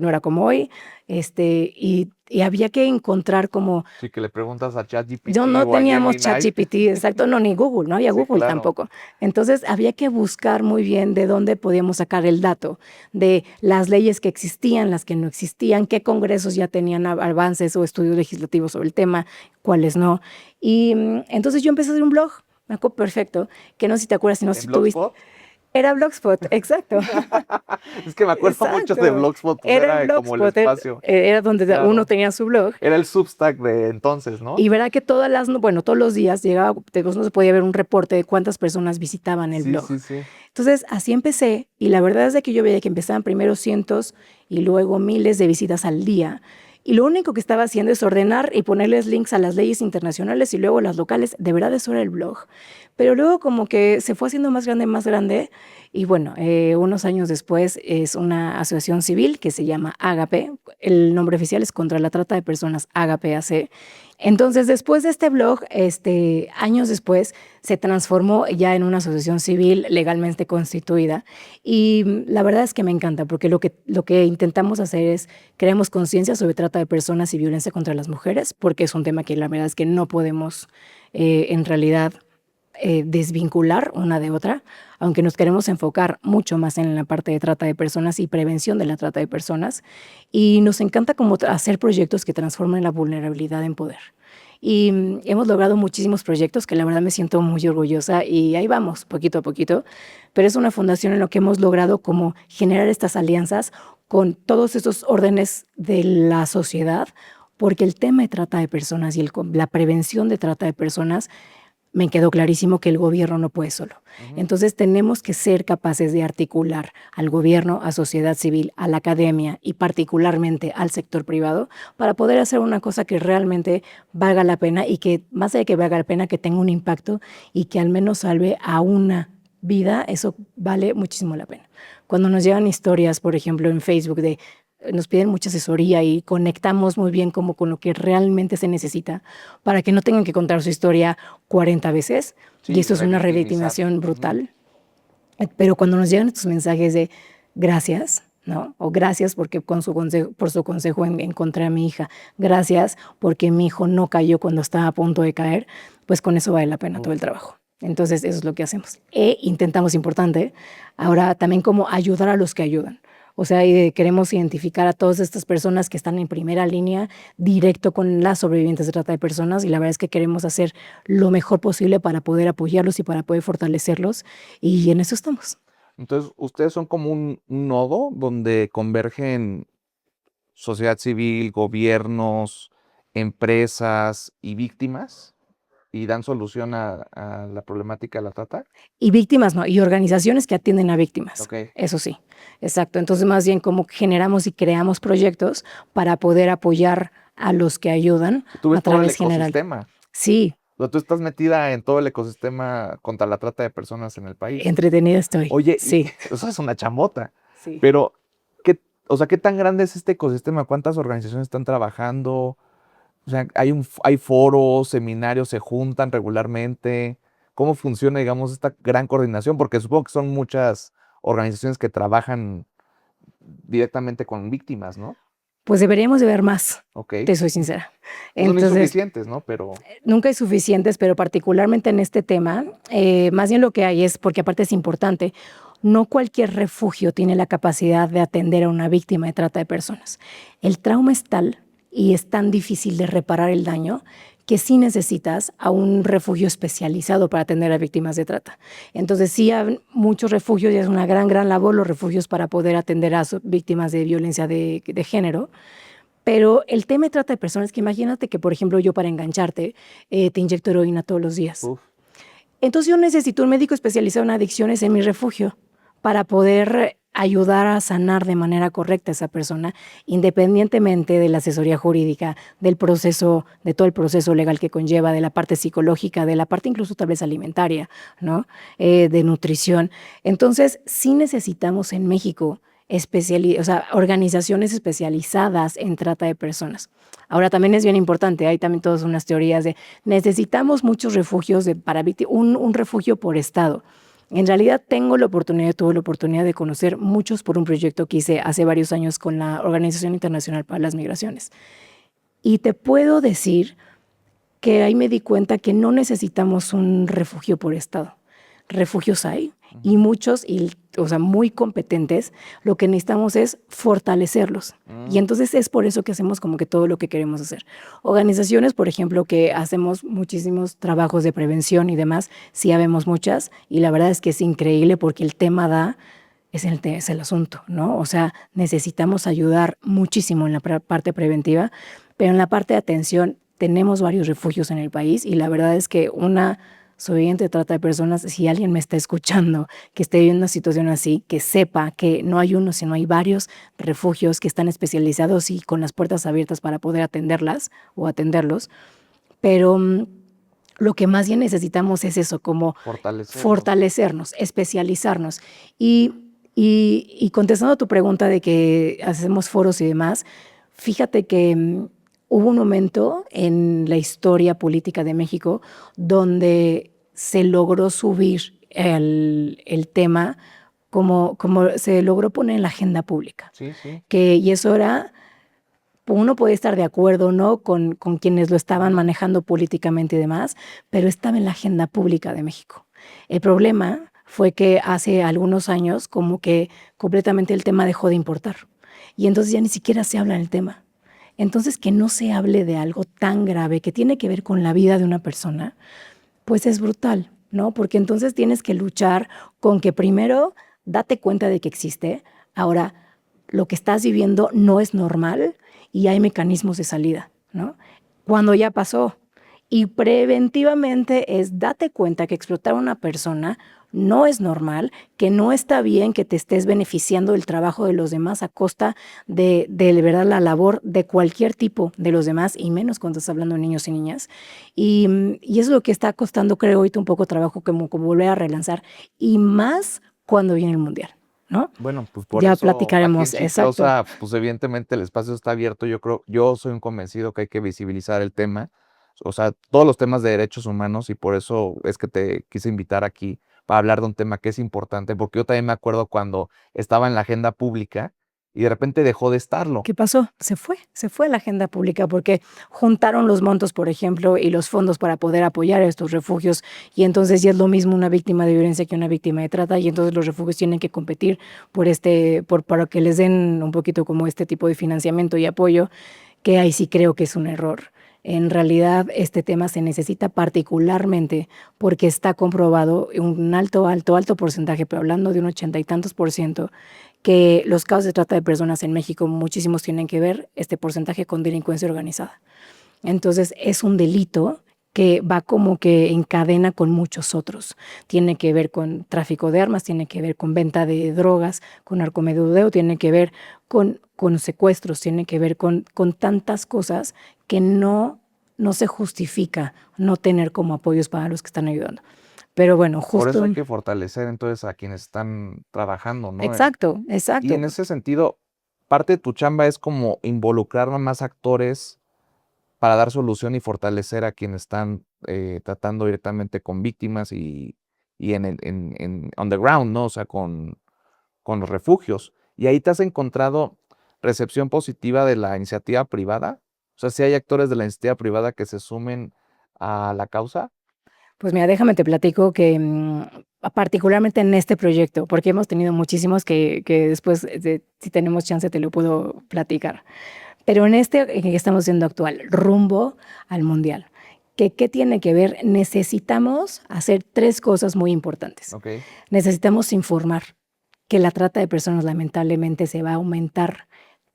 era como hoy, y había que encontrar como... Sí, que le preguntas a ChatGPT No o a teníamos Gemini. ChatGPT, exacto, no, ni Google, no había Sí, Google claro. tampoco. Entonces, había que buscar muy bien de dónde podíamos sacar el dato, de las leyes que existían, las que no existían, qué congresos ya tenían avances o estudios legislativos sobre el tema, cuáles no. Y entonces yo empecé a hacer un blog me acuerdo perfecto, que no sé si te acuerdas, si no sé ¿En si tuviste. Blogspot? Era Blogspot, exacto. Es que me acuerdo mucho de Exacto. Blogspot, pues Era era como el Blogspot, espacio. era donde Claro. uno tenía su blog. Era el Substack de entonces, ¿no? Y verá que todos los días llegaba, pues no se podía ver un reporte de cuántas personas visitaban el Sí, blog. sí, sí. Entonces, así empecé, y la verdad es de que yo veía que empezaban primero cientos y luego miles de visitas al día. Y lo único que estaba haciendo es ordenar y ponerles links a las leyes internacionales y luego las locales. De verdad, eso era el blog. Pero luego como que se fue haciendo más grande. Y bueno, unos años después es una asociación civil que se llama Ágape. El nombre oficial es Contra la Trata de Personas, Ágape AC. Entonces, después de este blog, años después, se transformó ya en una asociación civil legalmente constituida. Y la verdad es que me encanta, porque lo que intentamos hacer es creamos conciencia sobre trata de personas y violencia contra las mujeres, porque es un tema que la verdad es que no podemos en realidad desvincular una de otra, aunque nos queremos enfocar mucho más en la parte de trata de personas y prevención de la trata de personas. Y nos encanta como hacer proyectos que transformen la vulnerabilidad en poder. Y hemos logrado muchísimos proyectos que la verdad me siento muy orgullosa y ahí vamos, poquito a poquito. Pero es una fundación en lo que hemos logrado como generar estas alianzas con todos estos órdenes de la sociedad, porque el tema de trata de personas y la prevención de trata de personas me quedó clarísimo que el gobierno no puede solo. Entonces tenemos que ser capaces de articular al gobierno, a sociedad civil, a la academia y particularmente al sector privado para poder hacer una cosa que realmente valga la pena y que, más de que valga la pena, que tenga un impacto y que al menos salve a una vida. Eso vale muchísimo la pena. Cuando nos llegan historias, por ejemplo, en Facebook nos piden mucha asesoría y conectamos muy bien como con lo que realmente se necesita para que no tengan que contar su historia 40 veces. Sí, y eso es una revictimizar. revictimización brutal. Pero cuando nos llegan estos mensajes de gracias, ¿no? O gracias porque por su consejo encontré a mi hija. Gracias porque mi hijo no cayó cuando estaba a punto de caer. Pues con eso vale la pena todo el trabajo. Entonces eso es lo que hacemos. E intentamos, importante, ahora también como ayudar a los que ayudan. O sea, queremos identificar a todas estas personas que están en primera línea, directo con las sobrevivientes de trata de personas, y la verdad es que queremos hacer lo mejor posible para poder apoyarlos y para poder fortalecerlos, y en eso estamos. Entonces, ustedes son como un nodo donde convergen sociedad civil, gobiernos, empresas y víctimas y dan solución a la problemática de la trata. Y víctimas no, y organizaciones que atienden a víctimas. Ok. Eso sí, exacto. Entonces, más bien como generamos y creamos proyectos para poder apoyar a los que ayudan Tú ves a todo el través general. ecosistema. Sí, O sea, tú estás metida en todo el ecosistema contra la trata de personas en el país. entretenida estoy. Oye, sí. Eso es una chambota. Sí. Pero, ¿qué tan grande es este ecosistema? ¿Cuántas organizaciones están trabajando? O sea, hay foros, seminarios, se juntan regularmente. ¿Cómo funciona, digamos, esta gran coordinación? Porque supongo que son muchas organizaciones que trabajan directamente con víctimas, ¿no? Pues deberíamos de ver más, Ok. te soy sincera. Son Entonces, insuficientes, ¿no? Pero nunca hay suficientes, pero particularmente en este tema, más bien lo que hay es, porque aparte es importante, no cualquier refugio tiene la capacidad de atender a una víctima de trata de personas. El trauma es tal y es tan difícil de reparar el daño que sí necesitas a un refugio especializado para atender a víctimas de trata. Entonces sí hay muchos refugios y es una gran labor los refugios para poder atender a víctimas de violencia de género. Pero el tema de trata de personas, que imagínate que, por ejemplo, yo para engancharte te inyecto heroína todos los días. uf, Entonces yo necesito un médico especializado en adicciones en mi refugio para poder ayudar a sanar de manera correcta a esa persona, independientemente de la asesoría jurídica, del proceso, de todo el proceso legal que conlleva, de la parte psicológica, de la parte incluso tal vez alimentaria, ¿no? De nutrición. Entonces sí necesitamos en México organizaciones especializadas en trata de personas. Ahora también es bien importante, hay también todas unas teorías de necesitamos muchos refugios para víctimas, un refugio por estado. En realidad tuve la oportunidad de conocer muchos por un proyecto que hice hace varios años con la Organización Internacional para las Migraciones. Y te puedo decir que ahí me di cuenta que no necesitamos un refugio por estado. Refugios hay Y muchos, o sea, muy competentes, lo que necesitamos es fortalecerlos. Y entonces es por eso que hacemos como que todo lo que queremos hacer. Organizaciones, por ejemplo, que hacemos muchísimos trabajos de prevención y demás, sí habemos muchas, y la verdad es que es increíble porque el tema es el asunto, ¿no? O sea, necesitamos ayudar muchísimo en la parte preventiva, pero en la parte de atención tenemos varios refugios en el país y la verdad es que una sobreviviente de trata de personas, si alguien me está escuchando que esté viviendo una situación así, que sepa que no hay uno, sino hay varios refugios que están especializados y con las puertas abiertas para poder atenderlas o atenderlos, pero lo que más bien necesitamos es eso, como fortalecernos, especializarnos. Y contestando a tu pregunta de que hacemos foros y demás, fíjate que hubo un momento en la historia política de México donde se logró subir el tema, como se logró poner en la agenda pública. Sí. Y eso era, uno puede estar de acuerdo, ¿no?, con quienes lo estaban manejando políticamente y demás, pero estaba en la agenda pública de México. El problema fue que hace algunos años como que completamente el tema dejó de importar. Y entonces ya ni siquiera se habla del tema. Entonces, que no se hable de algo tan grave que tiene que ver con la vida de una persona, pues es brutal, ¿no? Porque entonces tienes que luchar con que primero date cuenta de que existe. Ahora, lo que estás viviendo no es normal y hay mecanismos de salida, ¿no? Cuando ya pasó. Y preventivamente es date cuenta que explotar a una persona no es normal, que no está bien que te estés beneficiando del trabajo de los demás a costa de verdad la labor de cualquier tipo de los demás, y menos cuando estás hablando de niños y niñas. Y es lo que está costando, creo, ahorita un poco trabajo como volver a relanzar, y más cuando viene el Mundial, ¿no? Bueno, pues por ya eso platicaremos, aquí en Chiclosa, pues evidentemente el espacio está abierto. Yo soy un convencido que hay que visibilizar el tema, o sea, todos los temas de derechos humanos, y por eso es que te quise invitar aquí para hablar de un tema que es importante, porque yo también me acuerdo cuando estaba en la agenda pública y de repente dejó de estarlo. ¿Qué pasó? Se fue a la agenda pública porque juntaron los montos, por ejemplo, y los fondos para poder apoyar a estos refugios, y entonces ya es lo mismo una víctima de violencia que una víctima de trata, y entonces los refugios tienen que competir para que les den un poquito como este tipo de financiamiento y apoyo, que ahí sí creo que es un error. En realidad, este tema se necesita particularmente porque está comprobado un alto porcentaje, pero hablando de un 80 y tantos %, que los casos de trata de personas en México, muchísimos tienen que ver este porcentaje con delincuencia organizada. Entonces, es un delito que va como que en cadena con muchos otros. Tiene que ver con tráfico de armas, tiene que ver con venta de drogas, con narcomenudeo, tiene que ver con secuestros, tiene que ver con tantas cosas que no se justifica no tener como apoyos para los que están ayudando. Pero bueno, justo... Por eso hay que fortalecer entonces a quienes están trabajando, ¿no? Exacto. Y en ese sentido, parte de tu chamba es como involucrar a más actores para dar solución y fortalecer a quienes están tratando directamente con víctimas y on the ground, ¿no? O sea, con los refugios. Y ahí te has encontrado recepción positiva de la iniciativa privada. O sea, si hay actores de la iniciativa privada que se sumen a la causa. Pues mira, déjame te platico que particularmente en este proyecto, porque hemos tenido muchísimos que después, si tenemos chance, te lo puedo platicar. Pero en este que estamos haciendo actual, rumbo al Mundial, ¿qué tiene que ver? Necesitamos hacer 3 cosas muy importantes. Okay. Necesitamos informar que la trata de personas lamentablemente se va a aumentar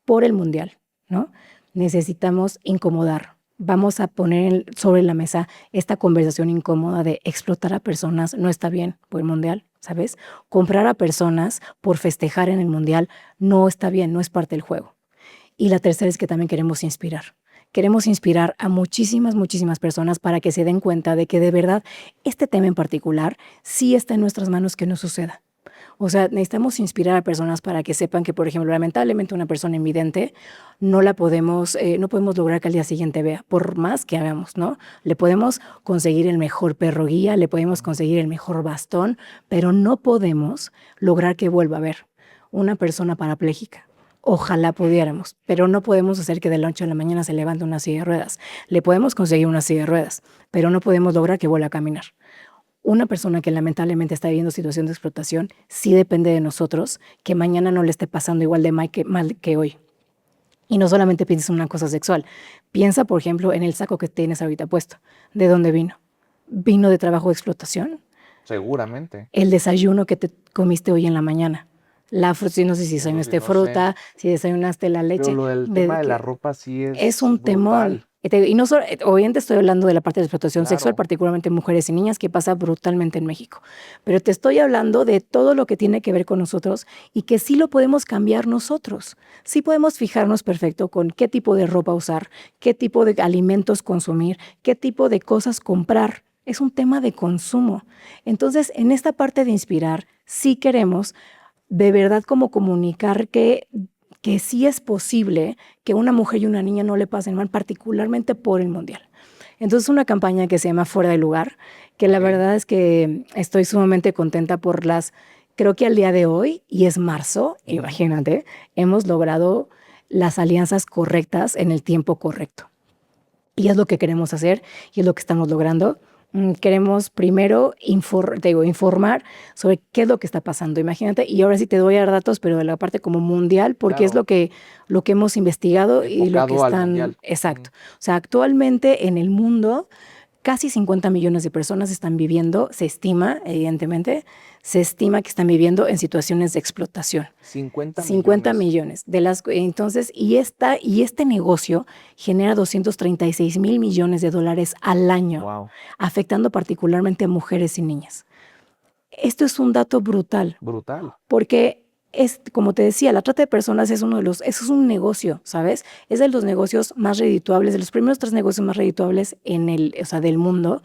por el Mundial, ¿no? Necesitamos incomodar. Vamos a poner sobre la mesa esta conversación incómoda de explotar a personas no está bien por el Mundial, ¿sabes? Comprar a personas por festejar en el Mundial no está bien, no es parte del juego. Y la tercera es que también queremos inspirar. Queremos inspirar a muchísimas personas para que se den cuenta de que de verdad este tema en particular sí está en nuestras manos que no suceda. O sea, necesitamos inspirar a personas para que sepan que, por ejemplo, lamentablemente una persona invidente no podemos lograr que al día siguiente vea, por más que hagamos, ¿no? Le podemos conseguir el mejor perro guía, le podemos conseguir el mejor bastón, pero no podemos lograr que vuelva a ver una persona parapléjica. Ojalá pudiéramos, pero no podemos hacer que de la noche a la mañana se levante una silla de ruedas. Le podemos conseguir una silla de ruedas, pero no podemos lograr que vuelva a caminar. una persona que lamentablemente está viviendo situación de explotación, sí depende de nosotros que mañana no le esté pasando igual de mal que hoy. Y no solamente pienses en una cosa sexual. Piensa, por ejemplo, en el saco que tienes ahorita puesto. ¿De dónde vino? ¿Vino de trabajo de explotación? Seguramente. El desayuno que te comiste hoy en la mañana. No sé si desayunaste no fruta, si desayunaste la leche. Pero lo del tema de la ropa sí es un temor. brutal. Y no solo, obviamente estoy hablando de la parte de explotación sexual, Claro. particularmente mujeres y niñas, que pasa brutalmente en México. Pero te estoy hablando de todo lo que tiene que ver con nosotros y que sí lo podemos cambiar nosotros. Sí podemos fijarnos perfecto con qué tipo de ropa usar, qué tipo de alimentos consumir, qué tipo de cosas comprar. Es un tema de consumo. Entonces, en esta parte de inspirar, sí queremos de verdad como comunicar que sí es posible que una mujer y una niña no le pasen mal, particularmente por el Mundial. Entonces, una campaña que se llama Fuera de Lugar, que la verdad es que estoy sumamente contenta por creo que al día de hoy, y es marzo, imagínate, hemos logrado las alianzas correctas en el tiempo correcto. Y es lo que queremos hacer y es lo que estamos logrando. Queremos primero informar sobre qué es lo que está pasando. Imagínate, y ahora sí te doy a dar datos, pero de la parte como mundial, porque es lo que hemos investigado y lo que Enfocado al están. mundial. Exacto. O sea, actualmente en el mundo, casi 50 millones de personas están viviendo, se estima, evidentemente, que están viviendo en situaciones de explotación. 50 millones. Entonces, y este negocio genera 236 millones de dólares al año, Wow. afectando particularmente a mujeres y niñas. Esto es un dato brutal, Brutal. porque como te decía, la trata de personas eso es un negocio, ¿sabes? Es de los negocios más redituables, de los primeros 3 negocios más redituables del mundo,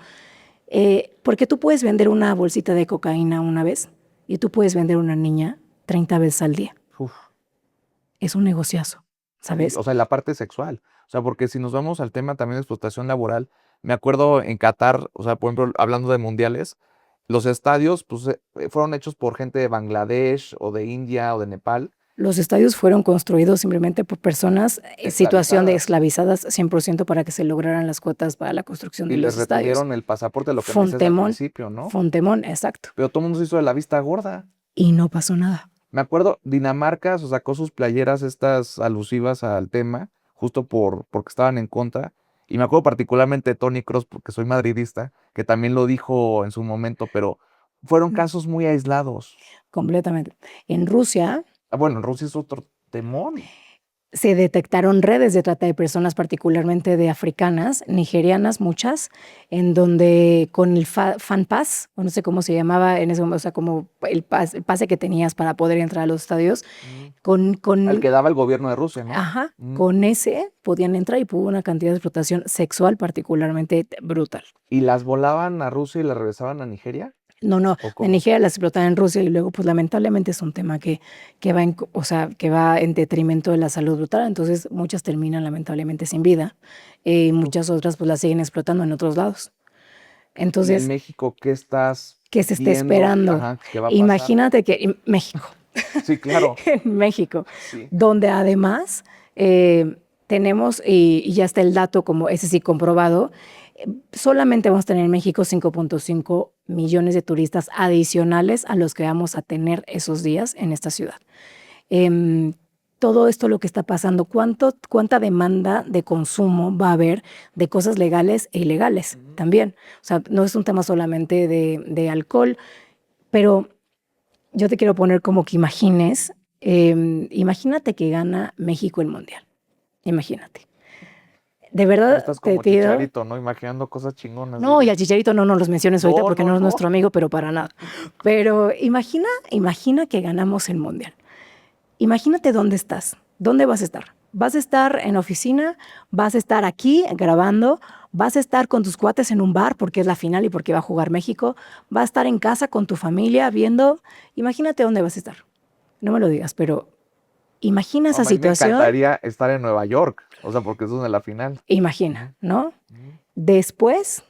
porque tú puedes vender una bolsita de cocaína una vez y tú puedes vender una niña 30 veces al día. Uf. Es un negociazo, ¿sabes? O sea, la parte sexual. O sea, porque si nos vamos al tema también de explotación laboral, me acuerdo en Qatar, o sea, por ejemplo, hablando de mundiales, los estadios pues, fueron hechos por gente de Bangladesh o de India o de Nepal. Los estadios fueron construidos simplemente por personas en situación de esclavizadas 100% para que se lograran las cuotas para la construcción de Y los les estadios. retuvieron el pasaporte, lo que me decías al principio, ¿no? Fontemón, exacto. Pero todo el mundo se hizo de la vista gorda. Y no pasó nada. Me acuerdo, Dinamarca sacó sus playeras estas alusivas al tema, justo porque estaban en contra. Y me acuerdo particularmente de Toni Kroos, porque soy madridista, que también lo dijo en su momento, pero fueron casos muy aislados. Completamente. En Rusia Bueno, en Rusia es otro temón. se detectaron redes de trata de personas, particularmente de africanas, nigerianas, muchas, en donde con el Fan Pass, o no sé cómo se llamaba en ese momento, o sea, como el pase que tenías para poder entrar a los estadios, Al que daba el gobierno de Rusia, ¿no? Ajá, con ese podían entrar y hubo una cantidad de explotación sexual particularmente brutal. ¿Y las volaban a Rusia y las regresaban a Nigeria? No, ¿O cómo? en Nigeria las explotaban en Rusia y luego pues lamentablemente es un tema que va en detrimento de la salud brutal, entonces muchas terminan lamentablemente sin vida y muchas otras pues las siguen explotando en otros lados. ¿Y Entonces, en México qué estás ¿qué se está viendo? esperando? Ajá, ¿qué va a pasar? Imagínate que en México, Sí, claro. en México, Sí. donde además tenemos, y ya está el dato como ese sí comprobado, solamente vamos a tener en México 5.5 millones de turistas adicionales a los que vamos a tener esos días en esta ciudad. Todo esto lo que está pasando, cuánta demanda de consumo va a haber de cosas legales e ilegales también. O sea, no es un tema solamente de alcohol, pero yo te quiero poner como que imagínate que gana México el Mundial. Imagínate. De verdad, Estás como te digo. Chicharito, ¿no? Imaginando cosas chingonas. No, y al Chicharito no los menciones ahorita porque no es nuestro amigo, pero para nada. Pero imagina que ganamos el Mundial. Imagínate dónde estás. ¿Dónde vas a estar? ¿Vas a estar en oficina? ¿Vas a estar aquí grabando? ¿Vas a estar con tus cuates en un bar porque es la final y porque va a jugar México? ¿Vas a estar en casa con tu familia viendo? Imagínate dónde vas a estar. No me lo digas, pero imagina esa situación. Me encantaría estar en Nueva York, o sea, porque es donde la final. Imagina, ¿no? Después,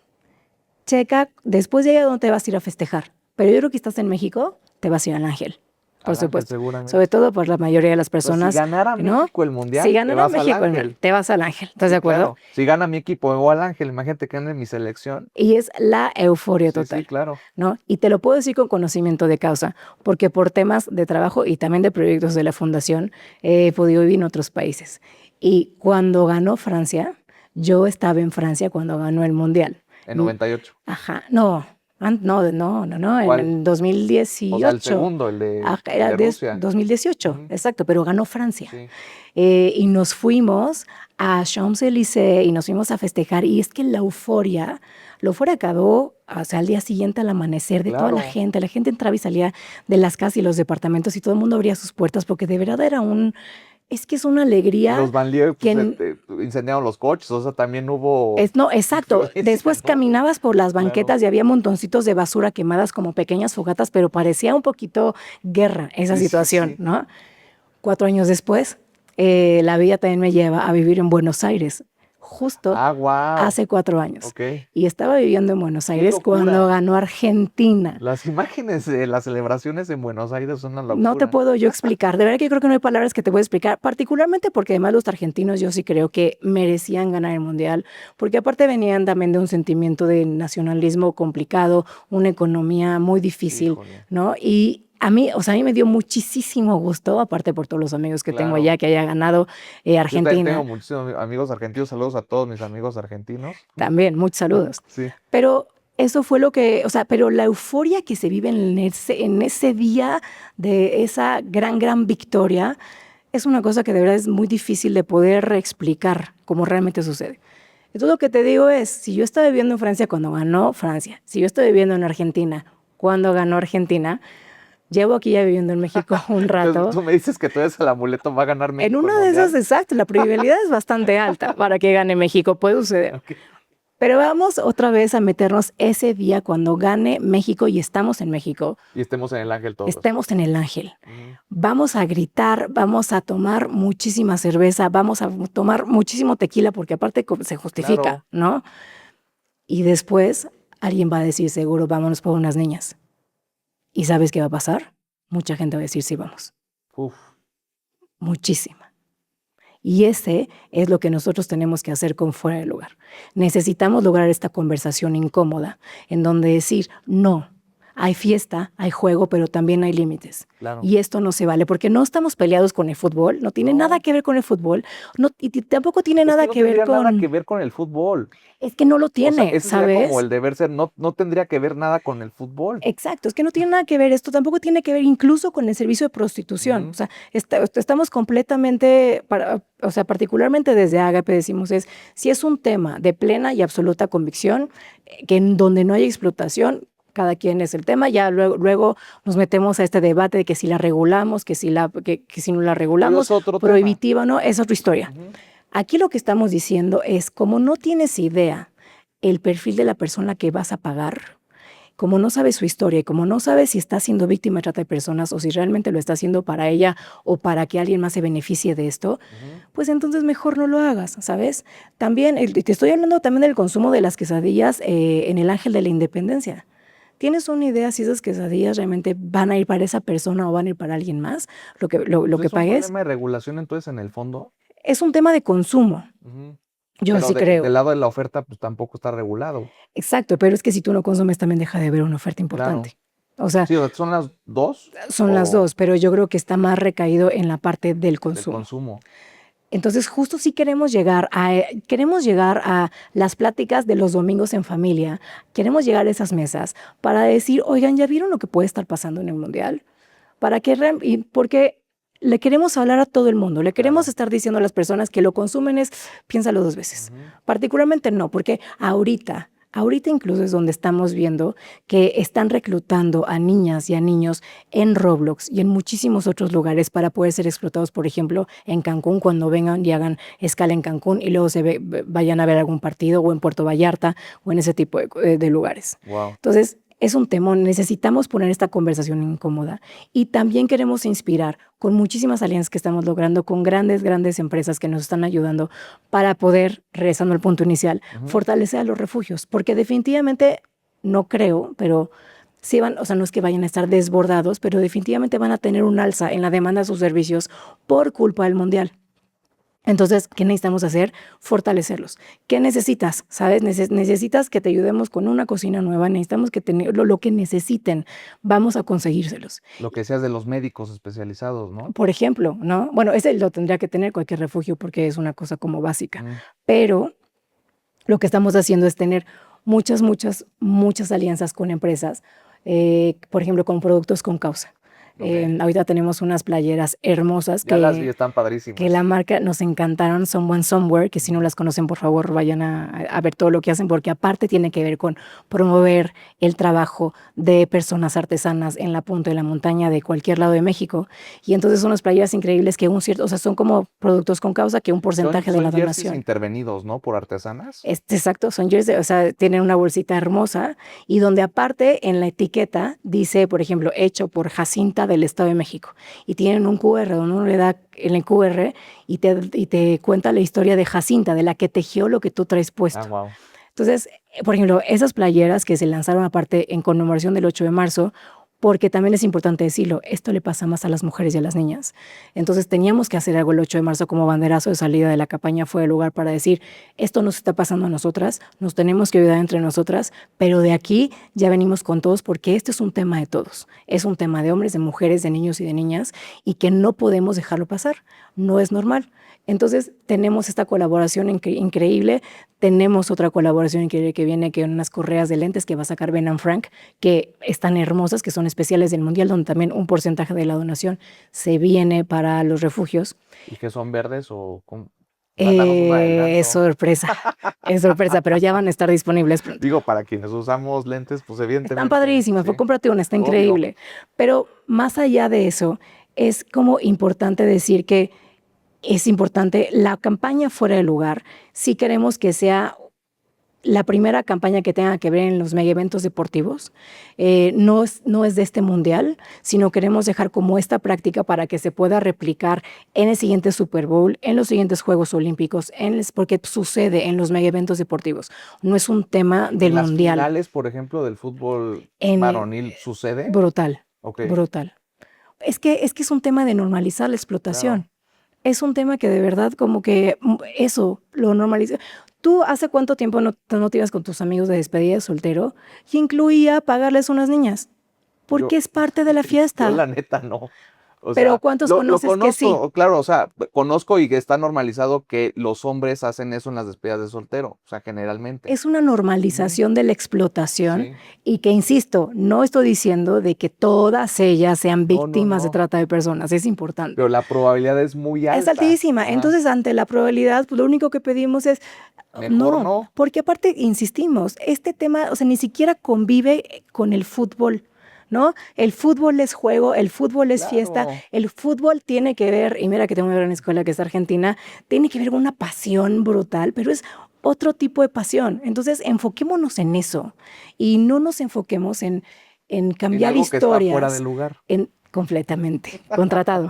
después llega donde te vas a ir a festejar. Pero yo creo que estás en México, te vas a ir al Ángel. por Al Ángel, supuesto. seguramente. Sobre todo por la mayoría de las Pero personas. si ganara ¿no? México el Mundial, Si te ganara vas al México, Ángel. te vas al Ángel. ¿Estás de Sí, acuerdo? claro. Si gana mi equipo o al Ángel, imagínate que gane mi selección. Y es la euforia Sí, total. sí, claro. ¿No? Y te lo puedo decir con conocimiento de causa, porque por temas de trabajo y también de proyectos de la fundación he podido vivir en otros países. Y cuando ganó Francia, yo estaba en Francia cuando ganó el Mundial. En 98. Ajá, no, en ¿Cuál? 2018. O sea, el segundo, el de, Ajá, el era de Rusia. 2018, Ujú. exacto, pero ganó Francia. Sí. Y nos fuimos a Champs-Élysées y nos fuimos a festejar. Y es que la euforia acabó, o sea, al día siguiente al amanecer de toda la Claro. gente. La gente entraba y salía de las casas y los departamentos y todo el mundo abría sus puertas porque de verdad es que es una alegría. Los banlieues que incendiaron los coches, o sea, también hubo... no, exacto. violencia, Después ¿no? caminabas por las Claro. banquetas y había montoncitos de basura quemadas como pequeñas fogatas, pero parecía un poquito guerra esa Sí, sí, situación, sí. ¿no? 4 años después, la vida también me lleva a vivir en Buenos Aires, justo Ah, wow. hace 4 años. Ok. Y estaba viviendo en Buenos Aires locura. cuando ganó Argentina. Las imágenes de las celebraciones en Buenos Aires son una locura. No te puedo yo explicar. De verdad que creo que no hay palabras que te puedo explicar, particularmente porque además los argentinos yo sí creo que merecían ganar el Mundial, porque aparte venían también de un sentimiento de nacionalismo complicado, una economía muy difícil, Híjole. ¿no? Y a mí me dio muchísimo gusto, aparte por todos los amigos que tengo Claro. allá, que haya ganado Yo Argentina. tengo muchísimos amigos argentinos. Saludos a todos mis amigos argentinos. También, muchos saludos. Sí. Pero eso fue lo que, o sea, pero la euforia que se vive en ese día de esa gran victoria es una cosa que de verdad es muy difícil de poder explicar cómo realmente sucede. Entonces lo que te digo es, si yo estaba viviendo en Francia cuando ganó Francia, si yo estoy viviendo en Argentina cuando ganó Argentina, llevo aquí ya viviendo en México un rato. Entonces, tú me dices que tú eres el amuleto, va a ganar México. En una el de esas, Mundial. exacto, la probabilidad es bastante alta para que gane México, puede suceder. Ok. Pero vamos otra vez a meternos ese día cuando gane México y estamos en México, Y estemos en el Ángel todos. estemos en el Ángel. Ujú. Vamos a gritar, vamos a tomar muchísima cerveza, vamos a tomar muchísimo tequila porque aparte se justifica, Claro. ¿no? Y después alguien va a decir seguro, vámonos por unas niñas. ¿Y sabes qué va a pasar? Mucha gente va a decir sí, vamos. Uf. Muchísima. Y ese es lo que nosotros tenemos que hacer con fuera de lugar. Necesitamos lograr esta conversación incómoda en donde decir, no, hay fiesta, hay juego, pero también hay límites. Claro. Y esto no se vale, porque no estamos peleados con el fútbol, no tiene nada que ver con el fútbol, y tampoco tiene Es nada no que ver tendría con... nada que ver con el fútbol. Es que no lo O sea, tiene, ese sería ¿sabes? como el deber ser, no tendría que ver nada con el fútbol. Exacto, es que no tiene nada que ver esto, tampoco tiene que ver incluso con el servicio de prostitución. Ujú. O sea, estamos completamente, o sea, particularmente desde Ágape decimos si es un tema de plena y absoluta convicción, que en donde no hay explotación, cada quien es el tema, ya luego nos metemos a este debate de que si la regulamos, que si no la Pero regulamos, es otro prohibitiva o no, es otra historia. tema. Ujú. Aquí lo que estamos diciendo es, como no tienes idea el perfil de la persona que vas a pagar, como no sabes su historia y como no sabes si está siendo víctima de trata de personas o si realmente lo está haciendo para ella o para que alguien más se beneficie de esto, pues entonces mejor no lo hagas, ¿sabes? También, te estoy hablando también del consumo de las quesadillas en el Ángel de la Independencia. ¿Tienes una idea si esas quesadillas realmente van a ir para esa persona o van a ir para alguien más? Lo que ¿Es pagues. un problema de regulación entonces en el fondo? Es un tema de consumo. Ujú. Yo Pero sí creo. Del lado de la oferta, pues tampoco está regulado. Exacto, pero es que si tú no consumes también deja de haber una oferta importante. O sea, Sí, o sea, ¿son las dos? son las dos, pero yo creo que está más recaído en la parte del Del consumo. consumo. Entonces, justo sí queremos llegar a las pláticas de los domingos en familia, queremos llegar a esas mesas para decir, oigan, ¿ya vieron lo que puede estar pasando en el Mundial? Porque le queremos hablar a todo el mundo, le queremos estar diciendo a las personas que lo consumen piénsalo 2 veces. Ujú. Particularmente no, porque ahorita incluso es donde estamos viendo que están reclutando a niñas y a niños en Roblox y en muchísimos otros lugares para poder ser explotados, por ejemplo, en Cancún, cuando vengan y hagan escala en Cancún y luego vayan a ver algún partido, o en Puerto Vallarta, o en ese tipo de lugares. Wow. Entonces, es un temón, necesitamos poner esta conversación incómoda y también queremos inspirar con muchísimas alianzas que estamos logrando con grandes empresas que nos están ayudando para poder, regresando al punto inicial, Ujú. fortalecer a los refugios, porque definitivamente no creo, pero sí van, o sea, no es que vayan a estar desbordados, pero definitivamente van a tener un alza en la demanda de sus servicios por culpa del mundial. Entonces, ¿qué necesitamos hacer? Fortalecerlos. ¿Qué necesitas? ¿Sabes? Necesitas que te ayudemos con una cocina nueva, necesitamos que lo que necesiten, vamos a conseguírselos. Lo que seas de los médicos especializados, ¿no? Por ejemplo, ¿no? Bueno, ese lo tendría que tener cualquier refugio porque es una cosa como básica, pero lo que estamos haciendo es tener muchas alianzas con empresas, por ejemplo, con productos con causa. Ahorita tenemos unas playeras hermosas Ya las vi, están padrísimas. que la marca nos encantaron, Someone Somewhere, que si no las conocen, por favor, vayan a ver todo lo que hacen, porque aparte tiene que ver con promover el trabajo de personas artesanas en la punta de la montaña de cualquier lado de México. Y entonces son unas playeras increíbles que o sea, son como productos con causa que un porcentaje de la Son jerseys donación. intervenidos, ¿no? Por artesanas. Exacto, son jerseys, o sea, tienen una bolsita hermosa y donde aparte en la etiqueta dice, por ejemplo, hecho por Jacinta del Estado de México. Y tienen un QR donde uno le da en el QR y te cuenta la historia de Jacinta, de la que tejió lo que tú traes puesto. Ah, wow. Entonces, por ejemplo, esas playeras que se lanzaron aparte en conmemoración del 8 de marzo, porque también es importante decirlo, esto le pasa más a las mujeres y a las niñas. Entonces teníamos que hacer algo el 8 de marzo como banderazo de salida de la campaña, fue el lugar para decir, esto nos está pasando a nosotras, nos tenemos que ayudar entre nosotras, pero de aquí ya venimos con todos porque este es un tema de todos. Es un tema de hombres, de mujeres, de niños y de niñas y que no podemos dejarlo pasar. No es normal. Entonces tenemos esta colaboración increíble, tenemos otra colaboración increíble que viene con unas correas de lentes que va a sacar Ben & Frank, que están hermosas, que son especiales del Mundial, donde también un porcentaje de la donación se viene para los refugios. ¿Y que son verdes o con... Es sorpresa, pero ya van a estar disponibles pronto. Digo, para quienes usamos lentes, pues evidentemente. Están padrísimas, sí. pues cómprate una, está Obvio. increíble. Pero más allá de eso, es como importante decir que es importante la campaña fuera de lugar. Si queremos que sea la primera campaña que tenga que ver en los mega eventos deportivos, no es de este mundial, sino queremos dejar como esta práctica para que se pueda replicar en el siguiente Super Bowl, en los siguientes Juegos Olímpicos, porque sucede en los mega eventos deportivos. No es un tema del ¿En las mundial. finales, por ejemplo, del fútbol varonil sucede? Brutal, Okay. brutal. Es que es un tema de normalizar la explotación. Claro. Es un tema que de verdad como que eso lo normaliza. ¿Tú hace cuánto tiempo no te ibas con tus amigos de despedida de soltero? Y incluía pagarles unas niñas. Porque es parte de la fiesta. Yo la neta no. O Pero sea, ¿cuántos lo conoces conozco, que sí? Claro, o sea, conozco y que está normalizado que los hombres hacen eso en las despedidas de soltero, o sea, generalmente. Es una normalización de la explotación Sí. y que, insisto, no estoy diciendo de que todas ellas sean víctimas de trata de personas, es importante. Pero la probabilidad es muy alta. Es altísima. Ajá. Entonces, ante la probabilidad, pues lo único que pedimos es Mejor no. porque aparte, insistimos, este tema, o sea, ni siquiera convive con el fútbol, ¿no? El fútbol es juego, el fútbol es fiesta, el fútbol tiene que ver, y mira que tengo una gran escuela que es Argentina, tiene que ver con una pasión brutal, pero es otro tipo de pasión. Entonces, enfoquémonos en eso y no nos enfoquemos en cambiar en algo que está historias. fuera de lugar. Completamente, contratado.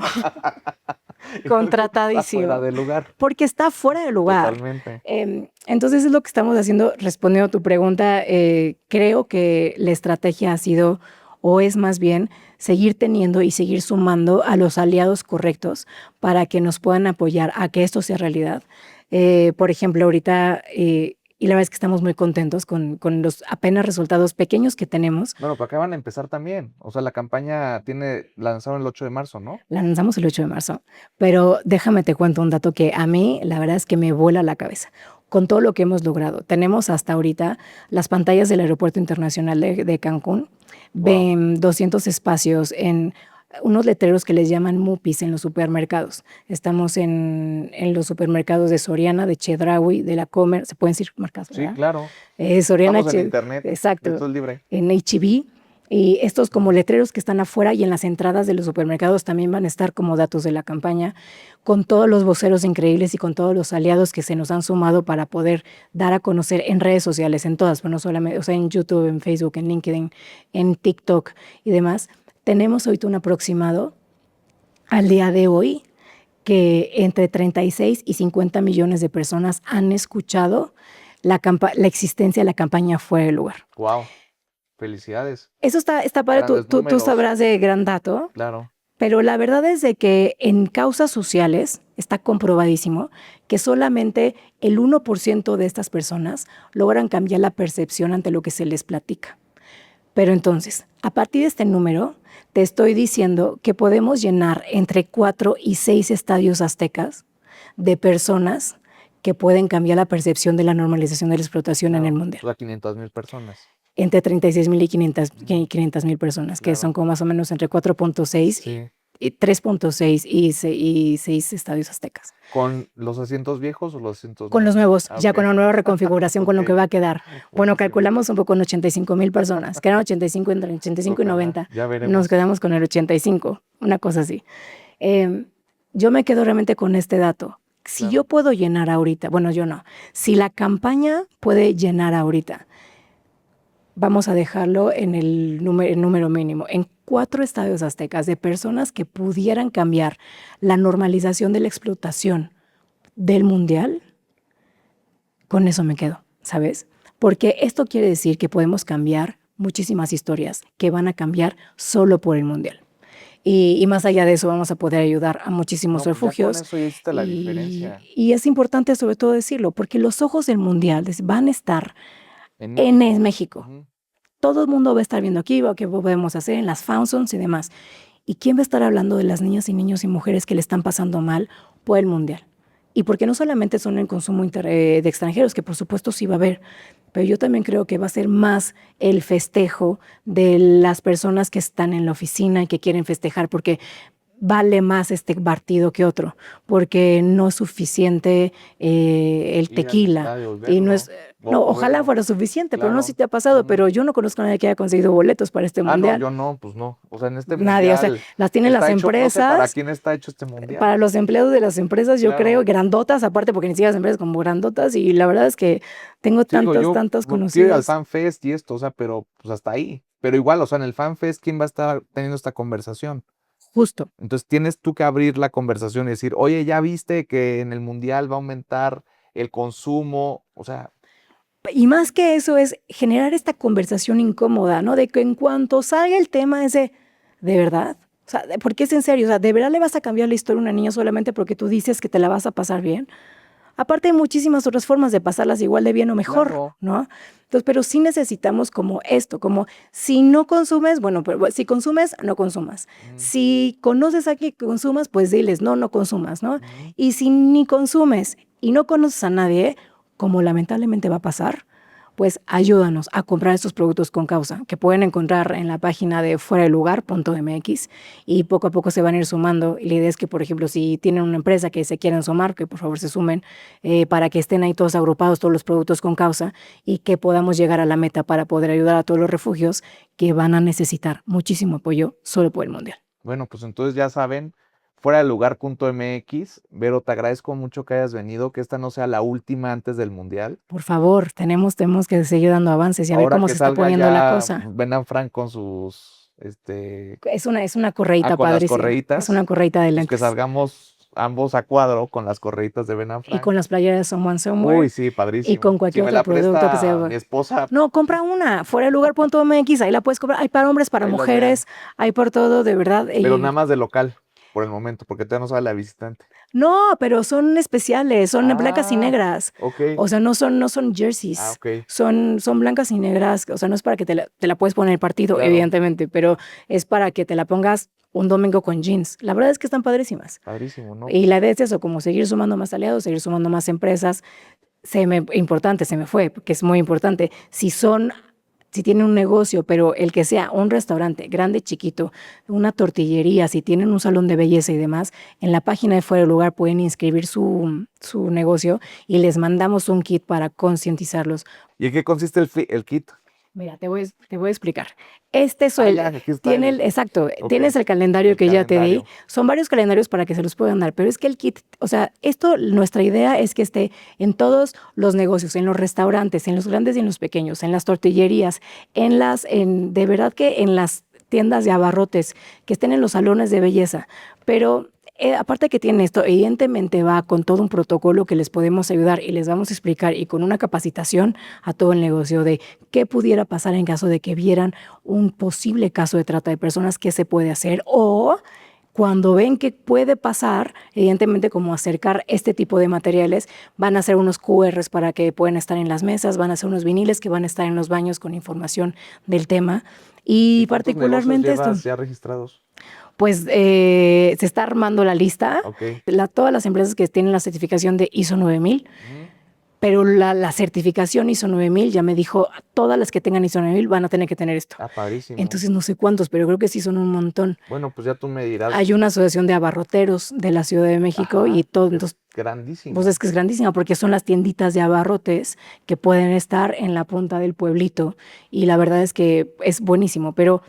Contratadísimo. Está fuera de lugar. Porque está fuera de lugar. Totalmente. Entonces es lo que estamos haciendo, respondiendo a tu pregunta. Creo que la estrategia ha sido, o es más bien, seguir teniendo y seguir sumando a los aliados correctos para que nos puedan apoyar a que esto sea realidad. Por ejemplo, ahorita, y la verdad es que estamos muy contentos con los apenas resultados pequeños que tenemos. Bueno, pero acá van a empezar también. O sea, la campaña lanzaron el 8 de marzo, ¿no? La lanzamos el 8 de marzo, pero déjame te cuento un dato que a mí la verdad es que me vuela la cabeza. Con todo lo que hemos logrado, tenemos hasta ahorita las pantallas del Aeropuerto Internacional de Cancún, ven 200 espacios en unos letreros que les llaman MUPIs en los supermercados. Estamos en los supermercados de Soriana, de Chedraui, de La Comer, se pueden decir marcas, ¿verdad? Sí, claro. Soriana, Estamos en internet. Exacto. Esto es libre. En H-E-B. Y estos como letreros que están afuera y en las entradas de los supermercados también van a estar como datos de la campaña, con todos los voceros increíbles y con todos los aliados que se nos han sumado para poder dar a conocer en redes sociales, en todas, pero no solamente, o sea, en YouTube, en Facebook, en LinkedIn, en TikTok y demás. Tenemos ahorita un aproximado al día de hoy que entre 36 y 50 millones de personas han escuchado la existencia de la campaña Fuera de Lugar. Wow. Felicidades. Eso está padre, Grandes tú números. sabrás de gran dato, Claro. pero la verdad es de que en causas sociales está comprobadísimo que solamente el 1% de estas personas logran cambiar la percepción ante lo que se les platica. Pero entonces, a partir de este número, te estoy diciendo que podemos llenar entre 4 y 6 estadios aztecas de personas que pueden cambiar la percepción de la normalización de la explotación en el mundial. O sea, 500,000 personas. Entre 36,000 y 500,000 personas, que son como más o menos entre 4.6 Sí. y 3.6 y 6 estadios aztecas. ¿Con los asientos viejos o los asientos Con los nuevos, Ah, ya ok. con la nueva reconfiguración, con lo Ok. que va a quedar. Bueno, Buenísimo. calculamos un poco con 85,000 personas, que eran 85 entre 85 y Ojalá, 90. ya veremos. Nos quedamos con el 85, una cosa así. Yo me quedo realmente con este dato. Si yo puedo llenar ahorita, bueno, yo no, si la campaña puede llenar ahorita, vamos a dejarlo en el número mínimo, en 4 estadios aztecas de personas que pudieran cambiar la normalización de la explotación del mundial, con eso me quedo, ¿sabes? Porque esto quiere decir que podemos cambiar muchísimas historias que van a cambiar solo por el mundial. Y más allá de eso vamos a poder ayudar a muchísimos No, pues ya refugios. con eso ya hiciste la diferencia. Y es importante sobre todo decirlo, porque los ojos del mundial van a estar En en México. México. Ujú. Todo el mundo va a estar viendo aquí qué podemos hacer en las fanzones y demás. ¿Y quién va a estar hablando de las niñas y niños y mujeres que le están pasando mal por el mundial? Y porque no solamente son el consumo de extranjeros, que por supuesto sí va a haber, pero yo también creo que va a ser más el festejo de las personas que están en la oficina y que quieren festejar, porque vale más este partido que otro, porque no es suficiente el Ir al tequila. estadio, Y no verlo, es, no, o ojalá verlo. fuera suficiente, pero no Claro. sé si te ha pasado, Ujú. pero yo no conozco a nadie que haya conseguido boletos para este Ah, no, mundial. yo no, pues no. O sea, en este Nadie, o sea, mundial las tienen las está hecho, no sé para empresas. quién está hecho este mundial. Para los empleados de las empresas, yo Claro. creo, grandotas, aparte porque ni siquiera las empresas como grandotas, y la verdad es que tengo Sí, digo, tantos yo conocidos. quiero ir al FanFest y esto, o sea, pero pues hasta ahí. Pero igual, o sea, en el FanFest, ¿quién va a estar teniendo esta conversación? Justo. Entonces tienes tú que abrir la conversación y decir, oye, ¿ya viste que en el mundial va a aumentar el consumo? O sea, Y más que eso es generar esta conversación incómoda, ¿no? De que en cuanto salga el tema es ¿de verdad? O sea, porque es en serio, o sea, ¿de verdad le vas a cambiar la historia a una niña solamente porque tú dices que te la vas a pasar bien? Aparte hay muchísimas otras formas de pasarlas igual de bien o mejor, Claro. ¿no? Entonces, pero sí necesitamos como esto, como si no consumes, bueno, pero si consumes, no consumas. Si conoces a quien consumas, pues diles, no consumas, ¿no? Y si ni consumes y no conoces a nadie, como lamentablemente va a pasar, pues ayúdanos a comprar estos productos con causa, que pueden encontrar en la página de fueradelugar.mx y poco a poco se van a ir sumando. Y la idea es que, por ejemplo, si tienen una empresa que se quieran sumar, que por favor se sumen para que estén ahí todos agrupados, todos los productos con causa y que podamos llegar a la meta para poder ayudar a todos los refugios que van a necesitar muchísimo apoyo solo por el mundial. bueno, pues entonces ya saben, fuera del lugar.mx. Vero, te agradezco mucho que hayas venido, que esta no sea la última antes del mundial. Por favor, tenemos que seguir dando avances y a ver Ahora cómo que se está salga poniendo la ya cosa. Ben Frank con sus, Es una correíta con las padrísima. correitas, Es una correíta de pues lentes. que salgamos ambos a cuadro con las correitas de Ben Y Frank. con las playeras de Someone Somewhere. Uy, sí, padrísimo. Y con cualquier si me otro la producto presta que sea. mi esposa, No, compra una. Fuera del lugar.mx, ahí la puedes comprar. Hay para hombres, para ahí las mujeres, hay por todo, de verdad. pero Y- nada más de local, por el momento, porque todavía no sale la visitante. No, pero son especiales, son blancas y Ah, negras. Ok. O sea, no son jerseys. Ah, ok. Son blancas y negras. O sea, no es para que te la puedes poner en el partido, Claro. evidentemente, pero es para que te la pongas un domingo con jeans. La verdad es que están padrísimas. Padrísimo, ¿no? Y la idea es eso, como seguir sumando más aliados, seguir sumando más empresas. Se me fue, porque es muy importante. Si tienen un negocio, pero el que sea un restaurante, grande, chiquito, una tortillería, si tienen un salón de belleza y demás, en la página de Fuera del Lugar pueden inscribir su negocio y les mandamos un kit para concientizarlos. ¿Y en qué consiste el kit? Mira, te voy a explicar. Aquí está exacto, Ok. tienes el calendario El que ya te di. calendario. Son varios calendarios para que se los puedan dar, pero es que el kit, o sea, nuestra idea es que esté en todos los negocios, en los restaurantes, en los grandes y en los pequeños, en las tortillerías, de verdad que en las tiendas de abarrotes, que estén en los salones de belleza, pero aparte que tiene esto, evidentemente va con todo un protocolo que les podemos ayudar y les vamos a explicar y con una capacitación a todo el negocio de qué pudiera pasar en caso de que vieran un posible caso de trata de personas, qué se puede hacer o cuando ven que puede pasar, evidentemente como acercar este tipo de materiales, van a hacer unos QRs para que puedan estar en las mesas, van a hacer unos viniles que van a estar en los baños con información del tema y ¿Cuántos particularmente negocios esto. llevas ya registrados? Pues se está armando la lista. Ok. Todas las empresas que tienen la certificación de ISO 9000, pero la certificación ISO 9000 ya me dijo, todas las que tengan ISO 9000 van a tener que tener esto. Ah, padrísimo. Entonces no sé cuántos, pero creo que sí son un montón. Bueno, pues ya tú me dirás. Hay una asociación de abarroteros de la Ciudad de México. Ajá, y todo. es Entonces, grandísimo. pues es que es grandísima porque son las tienditas de abarrotes que pueden estar en la punta del pueblito y la verdad es que es buenísimo, pero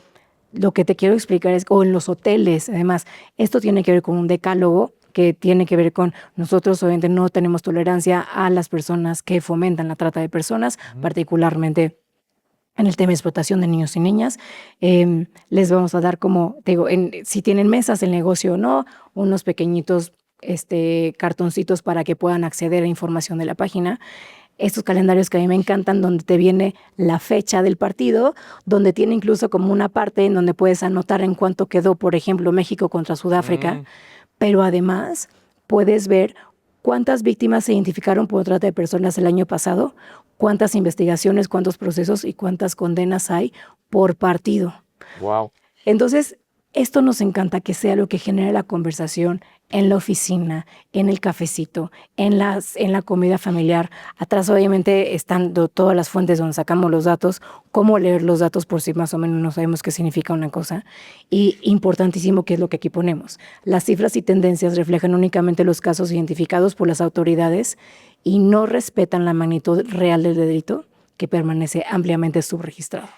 lo que te quiero explicar es, o en los hoteles, además, esto tiene que ver con un decálogo que tiene que ver con nosotros, obviamente no tenemos tolerancia a las personas que fomentan la trata de personas, particularmente en el tema de explotación de niños y niñas. Les vamos a dar como, te digo, si tienen mesas el negocio o no, unos pequeñitos cartoncitos para que puedan acceder a información de la página. Estos calendarios que a mí me encantan, donde te viene la fecha del partido, donde tiene incluso como una parte en donde puedes anotar en cuánto quedó, por ejemplo, México contra Sudáfrica, pero además puedes ver cuántas víctimas se identificaron por trata de personas el año pasado, cuántas investigaciones, cuántos procesos y cuántas condenas hay por partido. Wow. Entonces, esto nos encanta que sea lo que genere la conversación en la oficina, en el cafecito, en la comida familiar. Atrás obviamente están todas las fuentes donde sacamos los datos, cómo leer los datos por si más o menos no sabemos qué significa una cosa. Y importantísimo que es lo que aquí ponemos. Las cifras y tendencias reflejan únicamente los casos identificados por las autoridades y no respetan la magnitud real del delito que permanece ampliamente subregistrado.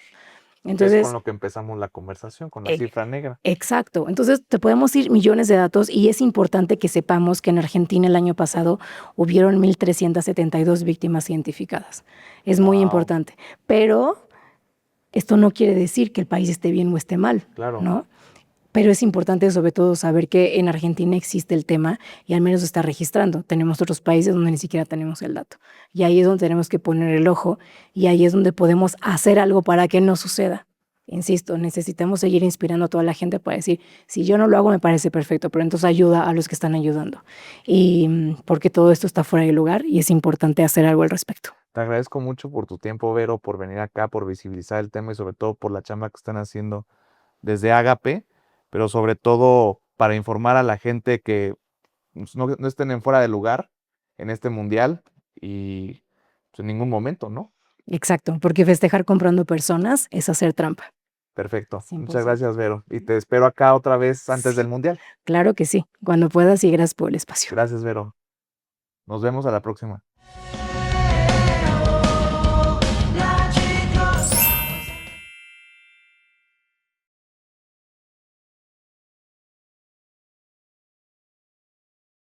Entonces, es con lo que empezamos la conversación, con la cifra negra. Exacto. Entonces, te podemos ir millones de datos y es importante que sepamos que en Argentina el año pasado hubieron 1,372 víctimas identificadas. Es muy importante. Pero esto no quiere decir que el país esté bien o esté mal, Claro. ¿no? Pero es importante sobre todo saber que en Argentina existe el tema y al menos se está registrando. Tenemos otros países donde ni siquiera tenemos el dato. Y ahí es donde tenemos que poner el ojo y ahí es donde podemos hacer algo para que no suceda. Insisto, necesitamos seguir inspirando a toda la gente para decir, si yo no lo hago me parece perfecto, pero entonces ayuda a los que están ayudando. Y porque todo esto está fuera de lugar y es importante hacer algo al respecto. Te agradezco mucho por tu tiempo, Vero, por venir acá, por visibilizar el tema y sobre todo por la chamba que están haciendo desde Ágape, pero sobre todo para informar a la gente que no estén en fuera de lugar en este mundial y pues, en ningún momento, ¿no? Exacto, porque festejar comprando personas es hacer trampa. Perfecto. 100%. Muchas gracias, Vero. Y te espero acá otra vez antes del mundial. Claro que sí, cuando puedas y gracias por el espacio. Gracias, Vero. Nos vemos a la próxima.